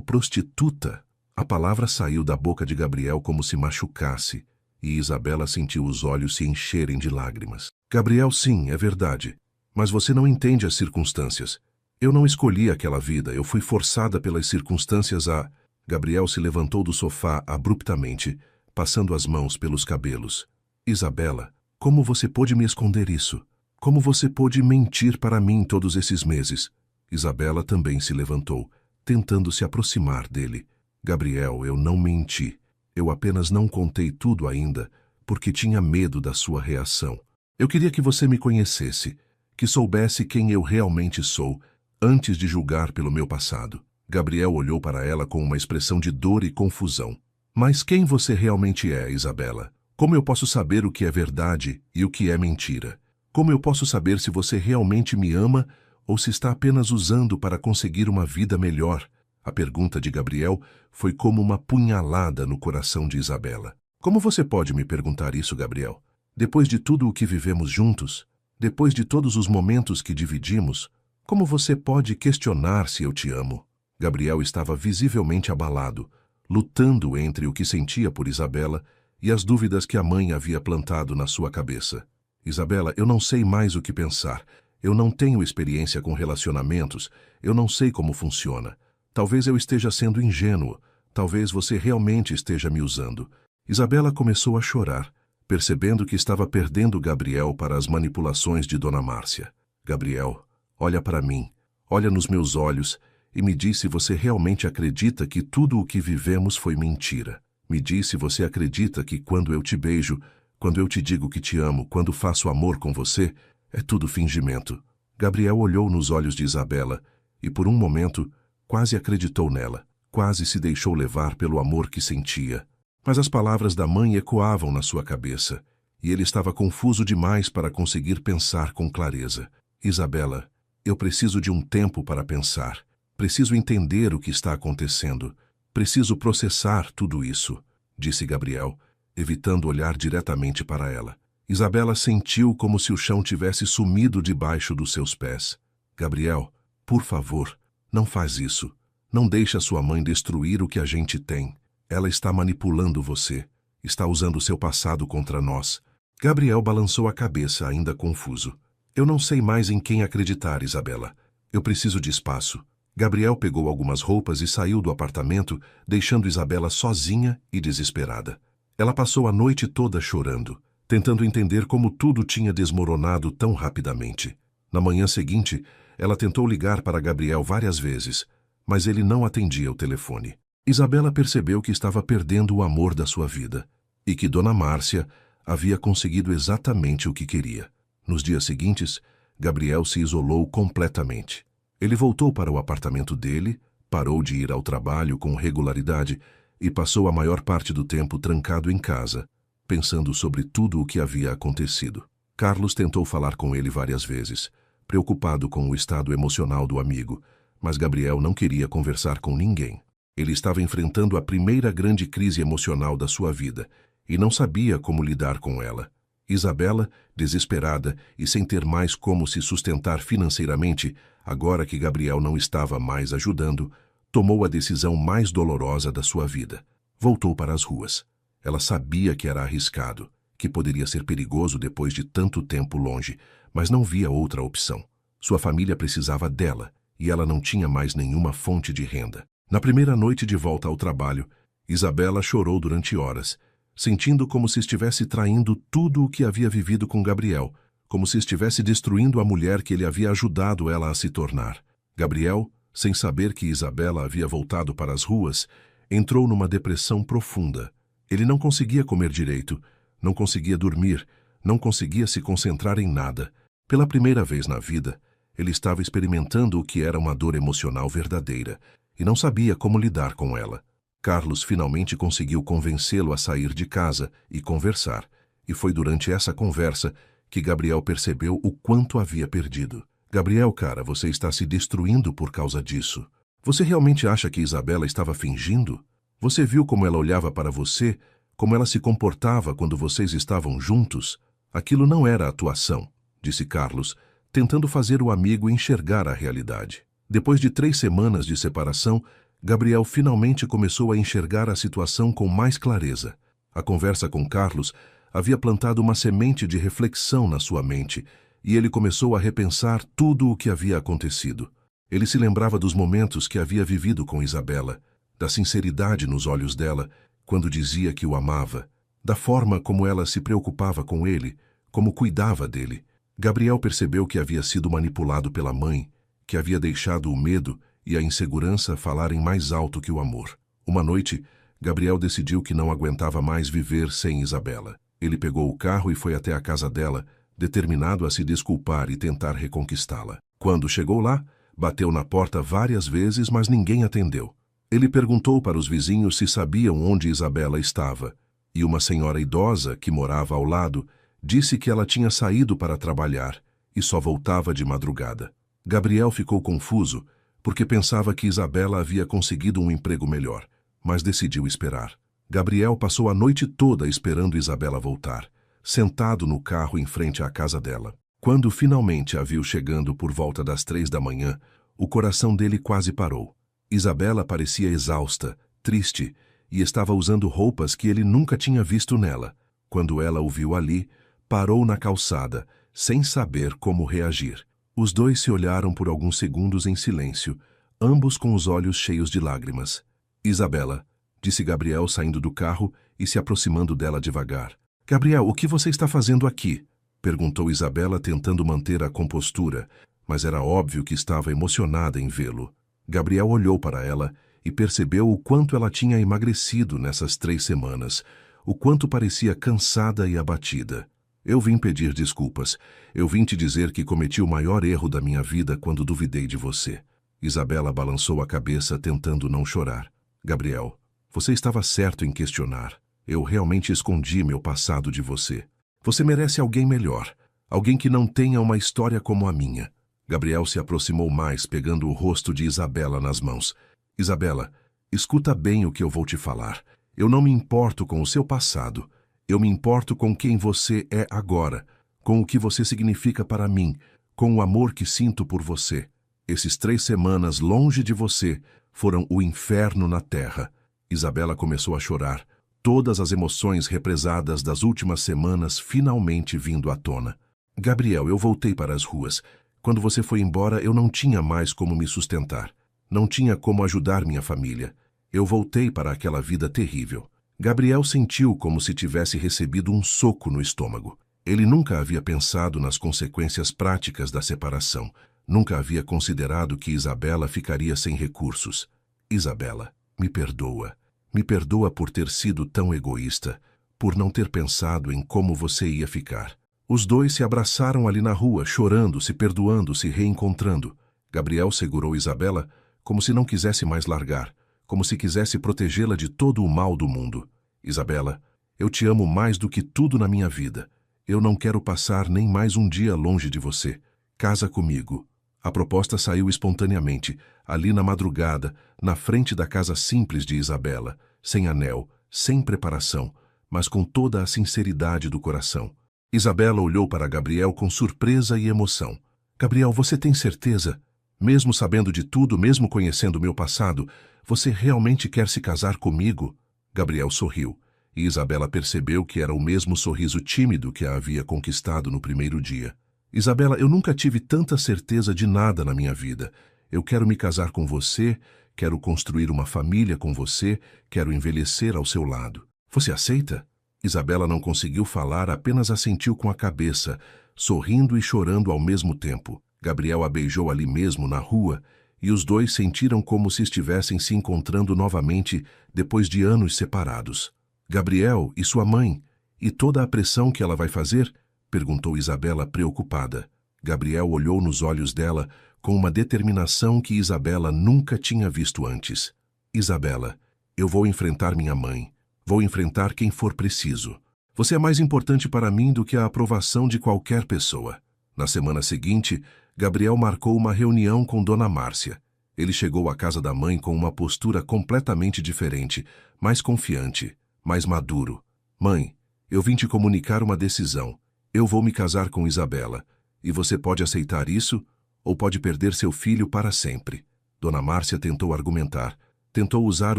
prostituta? A palavra saiu da boca de Gabriel como se machucasse, e Isabela sentiu os olhos se encherem de lágrimas. Gabriel, sim, é verdade. Mas você não entende as circunstâncias. Eu não escolhi aquela vida, eu fui forçada pelas circunstâncias a... Gabriel se levantou do sofá abruptamente, passando as mãos pelos cabelos. Isabela, como você pôde me esconder isso? Como você pôde mentir para mim todos esses meses? Isabela também se levantou, tentando se aproximar dele. Gabriel, eu não menti. Eu apenas não contei tudo ainda, porque tinha medo da sua reação. Eu queria que você me conhecesse, que soubesse quem eu realmente sou, antes de julgar pelo meu passado. Gabriel olhou para ela com uma expressão de dor e confusão. Mas quem você realmente é, Isabela? Como eu posso saber o que é verdade e o que é mentira? Como eu posso saber se você realmente me ama ou se está apenas usando para conseguir uma vida melhor? A pergunta de Gabriel foi como uma punhalada no coração de Isabela. Como você pode me perguntar isso, Gabriel? Depois de tudo o que vivemos juntos, depois de todos os momentos que dividimos, como você pode questionar se eu te amo? Gabriel estava visivelmente abalado, lutando entre o que sentia por Isabela e as dúvidas que a mãe havia plantado na sua cabeça. Isabela, eu não sei mais o que pensar. Eu não tenho experiência com relacionamentos. Eu não sei como funciona. Talvez eu esteja sendo ingênuo. Talvez você realmente esteja me usando. Isabela começou a chorar, percebendo que estava perdendo Gabriel para as manipulações de Dona Márcia. Gabriel, olha para mim, olha nos meus olhos e me diz se você realmente acredita que tudo o que vivemos foi mentira. Me diz se você acredita que quando eu te beijo, quando eu te digo que te amo, quando faço amor com você, é tudo fingimento. Gabriel olhou nos olhos de Isabela e, por um momento, quase acreditou nela, quase se deixou levar pelo amor que sentia. Mas as palavras da mãe ecoavam na sua cabeça, e ele estava confuso demais para conseguir pensar com clareza. Isabela, eu preciso de um tempo para pensar. Preciso entender o que está acontecendo. Preciso processar tudo isso, disse Gabriel, evitando olhar diretamente para ela. Isabela sentiu como se o chão tivesse sumido debaixo dos seus pés. Gabriel, por favor, não faz isso. Não deixe a sua mãe destruir o que a gente tem. Ela está manipulando você. Está usando seu passado contra nós. Gabriel balançou a cabeça, ainda confuso. Eu não sei mais em quem acreditar, Isabela. Eu preciso de espaço. Gabriel pegou algumas roupas e saiu do apartamento, deixando Isabela sozinha e desesperada. Ela passou a noite toda chorando, tentando entender como tudo tinha desmoronado tão rapidamente. Na manhã seguinte, ela tentou ligar para Gabriel várias vezes, mas ele não atendia o telefone. Isabela percebeu que estava perdendo o amor da sua vida e que Dona Márcia havia conseguido exatamente o que queria. Nos dias seguintes, Gabriel se isolou completamente. Ele voltou para o apartamento dele, parou de ir ao trabalho com regularidade e passou a maior parte do tempo trancado em casa, pensando sobre tudo o que havia acontecido. Carlos tentou falar com ele várias vezes, preocupado com o estado emocional do amigo, mas Gabriel não queria conversar com ninguém. Ele estava enfrentando a primeira grande crise emocional da sua vida e não sabia como lidar com ela. Isabela, desesperada e sem ter mais como se sustentar financeiramente, agora que Gabriel não estava mais ajudando, tomou a decisão mais dolorosa da sua vida. Voltou para as ruas. Ela sabia que era arriscado, que poderia ser perigoso depois de tanto tempo longe, mas não via outra opção. Sua família precisava dela e ela não tinha mais nenhuma fonte de renda. Na primeira noite de volta ao trabalho, Isabela chorou durante horas, sentindo como se estivesse traindo tudo o que havia vivido com Gabriel, como se estivesse destruindo a mulher que ele havia ajudado ela a se tornar. Gabriel, sem saber que Isabela havia voltado para as ruas, entrou numa depressão profunda. Ele não conseguia comer direito, não conseguia dormir, não conseguia se concentrar em nada. Pela primeira vez na vida, ele estava experimentando o que era uma dor emocional verdadeira e não sabia como lidar com ela. Carlos finalmente conseguiu convencê-lo a sair de casa e conversar, e foi durante essa conversa que Gabriel percebeu o quanto havia perdido. Gabriel, cara, você está se destruindo por causa disso. Você realmente acha que Isabela estava fingindo? Você viu como ela olhava para você, como ela se comportava quando vocês estavam juntos? Aquilo não era atuação, disse Carlos, tentando fazer o amigo enxergar a realidade. Depois de 3 semanas de separação, Gabriel finalmente começou a enxergar a situação com mais clareza. A conversa com Carlos havia plantado uma semente de reflexão na sua mente, e ele começou a repensar tudo o que havia acontecido. Ele se lembrava dos momentos que havia vivido com Isabela, da sinceridade nos olhos dela, quando dizia que o amava, da forma como ela se preocupava com ele, como cuidava dele. Gabriel percebeu que havia sido manipulado pela mãe, que havia deixado o medo e a insegurança falarem mais alto que o amor. Uma noite, Gabriel decidiu que não aguentava mais viver sem Isabela. Ele pegou o carro e foi até a casa dela, determinado a se desculpar e tentar reconquistá-la. Quando chegou lá, bateu na porta várias vezes, mas ninguém atendeu. Ele perguntou para os vizinhos se sabiam onde Isabela estava, e uma senhora idosa, que morava ao lado, disse que ela tinha saído para trabalhar e só voltava de madrugada. Gabriel ficou confuso, porque pensava que Isabela havia conseguido um emprego melhor, mas decidiu esperar. Gabriel passou a noite toda esperando Isabela voltar, sentado no carro em frente à casa dela. Quando finalmente a viu chegando por volta das 3 da manhã, o coração dele quase parou. Isabela parecia exausta, triste, e estava usando roupas que ele nunca tinha visto nela. Quando ela o viu ali, parou na calçada, sem saber como reagir. Os dois se olharam por alguns segundos em silêncio, ambos com os olhos cheios de lágrimas. Isabela, disse Gabriel saindo do carro e se aproximando dela devagar. Gabriel, o que você está fazendo aqui? Perguntou Isabela tentando manter a compostura, mas era óbvio que estava emocionada em vê-lo. Gabriel olhou para ela e percebeu o quanto ela tinha emagrecido nessas 3 semanas, o quanto parecia cansada e abatida. Eu vim pedir desculpas. Eu vim te dizer que cometi o maior erro da minha vida quando duvidei de você. Isabela balançou a cabeça tentando não chorar. Gabriel, você estava certo em questionar. Eu realmente escondi meu passado de você. Você merece alguém melhor, alguém que não tenha uma história como a minha. Gabriel se aproximou mais, pegando o rosto de Isabela nas mãos. Isabela, escuta bem o que eu vou te falar. Eu não me importo com o seu passado. Eu me importo com quem você é agora, com o que você significa para mim, com o amor que sinto por você. Esses 3 semanas longe de você foram o inferno na terra. Isabela começou a chorar, todas as emoções represadas das últimas semanas finalmente vindo à tona. Gabriel, eu voltei para as ruas. Quando você foi embora, eu não tinha mais como me sustentar. Não tinha como ajudar minha família. Eu voltei para aquela vida terrível. Gabriel sentiu como se tivesse recebido um soco no estômago. Ele nunca havia pensado nas consequências práticas da separação. Nunca havia considerado que Isabela ficaria sem recursos. Isabela, me perdoa. Me perdoa por ter sido tão egoísta, por não ter pensado em como você ia ficar. Os dois se abraçaram ali na rua, chorando, se perdoando, se reencontrando. Gabriel segurou Isabela como se não quisesse mais largar, como se quisesse protegê-la de todo o mal do mundo. Isabela, eu te amo mais do que tudo na minha vida. Eu não quero passar nem mais um dia longe de você. Casa comigo. A proposta saiu espontaneamente, ali na madrugada, na frente da casa simples de Isabela, sem anel, sem preparação, mas com toda a sinceridade do coração. Isabela olhou para Gabriel com surpresa e emoção. Gabriel, você tem certeza? Mesmo sabendo de tudo, mesmo conhecendo meu passado, você realmente quer se casar comigo? Gabriel sorriu, e Isabela percebeu que era o mesmo sorriso tímido que a havia conquistado no primeiro dia. Isabela, eu nunca tive tanta certeza de nada na minha vida. Eu quero me casar com você, quero construir uma família com você, quero envelhecer ao seu lado. Você aceita? Isabela não conseguiu falar, apenas assentiu com a cabeça, sorrindo e chorando ao mesmo tempo. Gabriel a beijou ali mesmo na rua, e os dois sentiram como se estivessem se encontrando novamente depois de anos separados. Gabriel e sua mãe, e toda a pressão que ela vai fazer? Perguntou Isabela preocupada. Gabriel olhou nos olhos dela com uma determinação que Isabela nunca tinha visto antes. Isabela, eu vou enfrentar minha mãe. Vou enfrentar quem for preciso. Você é mais importante para mim do que a aprovação de qualquer pessoa. Na semana seguinte, Gabriel marcou uma reunião com Dona Márcia. Ele chegou à casa da mãe com uma postura completamente diferente, mais confiante, mais maduro. Mãe, eu vim te comunicar uma decisão. Eu vou me casar com Isabela. E você pode aceitar isso, ou pode perder seu filho para sempre. Dona Márcia tentou argumentar. Tentou usar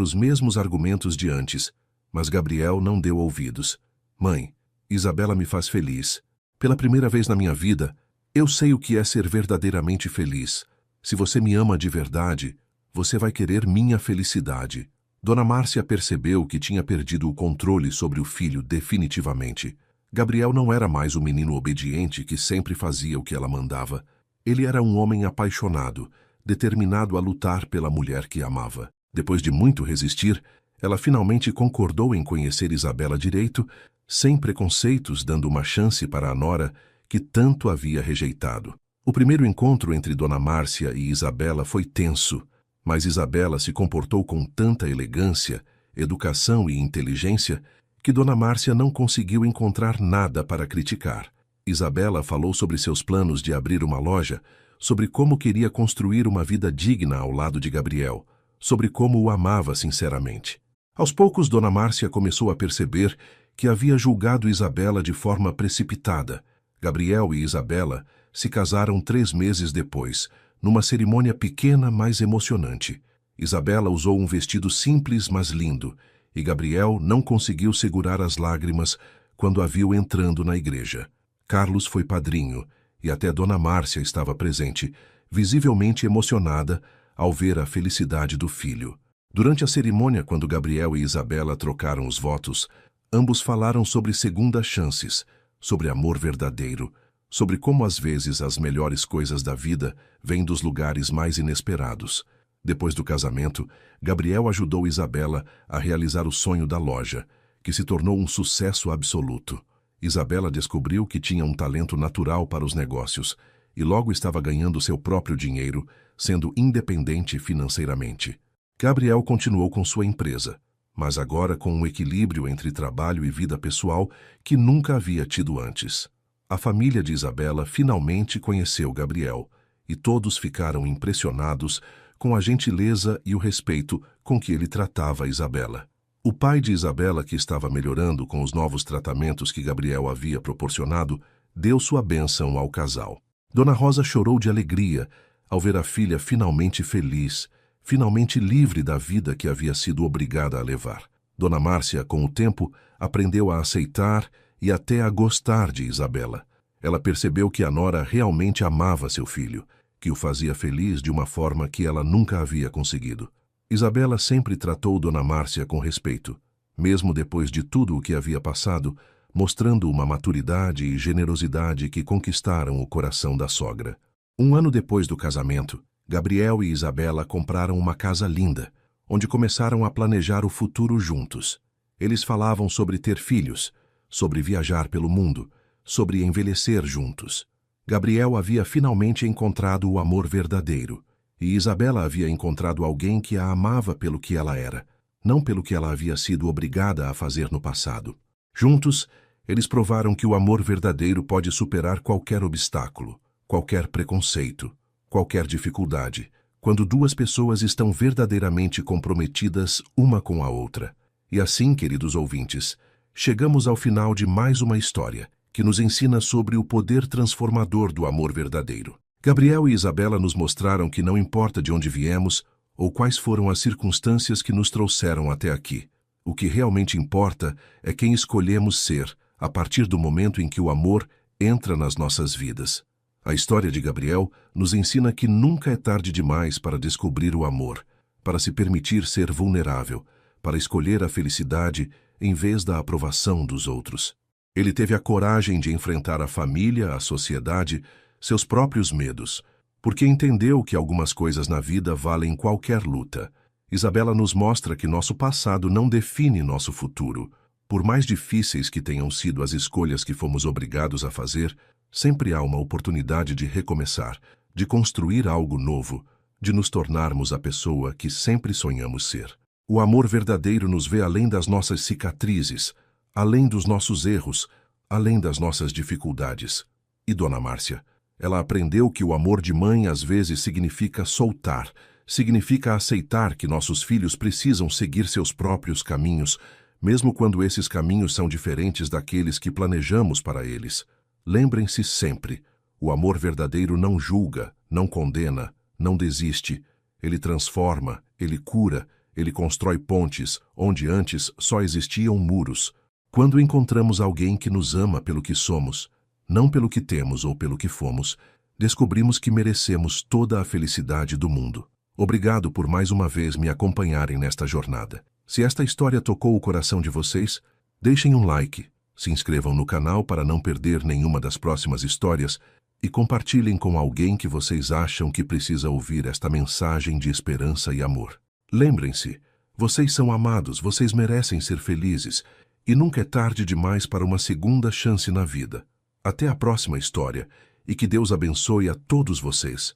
os mesmos argumentos de antes, mas Gabriel não deu ouvidos. Mãe, Isabela me faz feliz. Pela primeira vez na minha vida, Eu sei o que é ser verdadeiramente feliz. Se você me ama de verdade, você vai querer minha felicidade. Dona Márcia percebeu que tinha perdido o controle sobre o filho definitivamente. Gabriel não era mais o menino obediente que sempre fazia o que ela mandava. Ele era um homem apaixonado, determinado a lutar pela mulher que amava. Depois de muito resistir, ela finalmente concordou em conhecer Isabela direito, sem preconceitos, dando uma chance para a nora que tanto havia rejeitado. O primeiro encontro entre Dona Márcia e Isabela foi tenso, mas Isabela se comportou com tanta elegância, educação e inteligência que Dona Márcia não conseguiu encontrar nada para criticar. Isabela falou sobre seus planos de abrir uma loja, sobre como queria construir uma vida digna ao lado de Gabriel, sobre como o amava sinceramente. Aos poucos, Dona Márcia começou a perceber que havia julgado Isabela de forma precipitada. Gabriel e Isabela se casaram 3 meses depois, numa cerimônia pequena, mas emocionante. Isabela usou um vestido simples, mas lindo, e Gabriel não conseguiu segurar as lágrimas quando a viu entrando na igreja. Carlos foi padrinho, e até Dona Márcia estava presente, visivelmente emocionada ao ver a felicidade do filho. Durante a cerimônia, quando Gabriel e Isabela trocaram os votos, ambos falaram sobre segundas chances, sobre amor verdadeiro, sobre como às vezes as melhores coisas da vida vêm dos lugares mais inesperados. Depois do casamento, Gabriel ajudou Isabela a realizar o sonho da loja, que se tornou um sucesso absoluto. Isabela descobriu que tinha um talento natural para os negócios e logo estava ganhando seu próprio dinheiro, sendo independente financeiramente. Gabriel continuou com sua empresa, mas agora com um equilíbrio entre trabalho e vida pessoal que nunca havia tido antes. A família de Isabela finalmente conheceu Gabriel, e todos ficaram impressionados com a gentileza e o respeito com que ele tratava Isabela. O pai de Isabela, que estava melhorando com os novos tratamentos que Gabriel havia proporcionado, deu sua bênção ao casal. Dona Rosa chorou de alegria ao ver a filha finalmente feliz, finalmente livre da vida que havia sido obrigada a levar. Dona Márcia, com o tempo, aprendeu a aceitar e até a gostar de Isabela. Ela percebeu que a nora realmente amava seu filho, que o fazia feliz de uma forma que ela nunca havia conseguido. Isabela sempre tratou Dona Márcia com respeito, mesmo depois de tudo o que havia passado, mostrando uma maturidade e generosidade que conquistaram o coração da sogra. 1 ano depois do casamento, Gabriel e Isabela compraram uma casa linda, onde começaram a planejar o futuro juntos. Eles falavam sobre ter filhos, sobre viajar pelo mundo, sobre envelhecer juntos. Gabriel havia finalmente encontrado o amor verdadeiro, e Isabela havia encontrado alguém que a amava pelo que ela era, não pelo que ela havia sido obrigada a fazer no passado. Juntos, eles provaram que o amor verdadeiro pode superar qualquer obstáculo, qualquer preconceito, qualquer dificuldade, quando 2 pessoas estão verdadeiramente comprometidas uma com a outra. E assim, queridos ouvintes, chegamos ao final de mais uma história que nos ensina sobre o poder transformador do amor verdadeiro. Gabriel e Isabela nos mostraram que não importa de onde viemos ou quais foram as circunstâncias que nos trouxeram até aqui. O que realmente importa é quem escolhemos ser a partir do momento em que o amor entra nas nossas vidas. A história de Gabriel nos ensina que nunca é tarde demais para descobrir o amor, para se permitir ser vulnerável, para escolher a felicidade em vez da aprovação dos outros. Ele teve a coragem de enfrentar a família, a sociedade, seus próprios medos, porque entendeu que algumas coisas na vida valem qualquer luta. Isabela nos mostra que nosso passado não define nosso futuro. Por mais difíceis que tenham sido as escolhas que fomos obrigados a fazer, sempre há uma oportunidade de recomeçar, de construir algo novo, de nos tornarmos a pessoa que sempre sonhamos ser. O amor verdadeiro nos vê além das nossas cicatrizes, além dos nossos erros, além das nossas dificuldades. E Dona Márcia, ela aprendeu que o amor de mãe às vezes significa soltar, significa aceitar que nossos filhos precisam seguir seus próprios caminhos, mesmo quando esses caminhos são diferentes daqueles que planejamos para eles. Lembrem-se sempre, o amor verdadeiro não julga, não condena, não desiste. Ele transforma, ele cura, ele constrói pontes onde antes só existiam muros. Quando encontramos alguém que nos ama pelo que somos, não pelo que temos ou pelo que fomos, descobrimos que merecemos toda a felicidade do mundo. Obrigado por mais uma vez me acompanharem nesta jornada. Se esta história tocou o coração de vocês, deixem um like, se inscrevam no canal para não perder nenhuma das próximas histórias e compartilhem com alguém que vocês acham que precisa ouvir esta mensagem de esperança e amor. Lembrem-se, vocês são amados, vocês merecem ser felizes e nunca é tarde demais para uma segunda chance na vida. Até a próxima história e que Deus abençoe a todos vocês.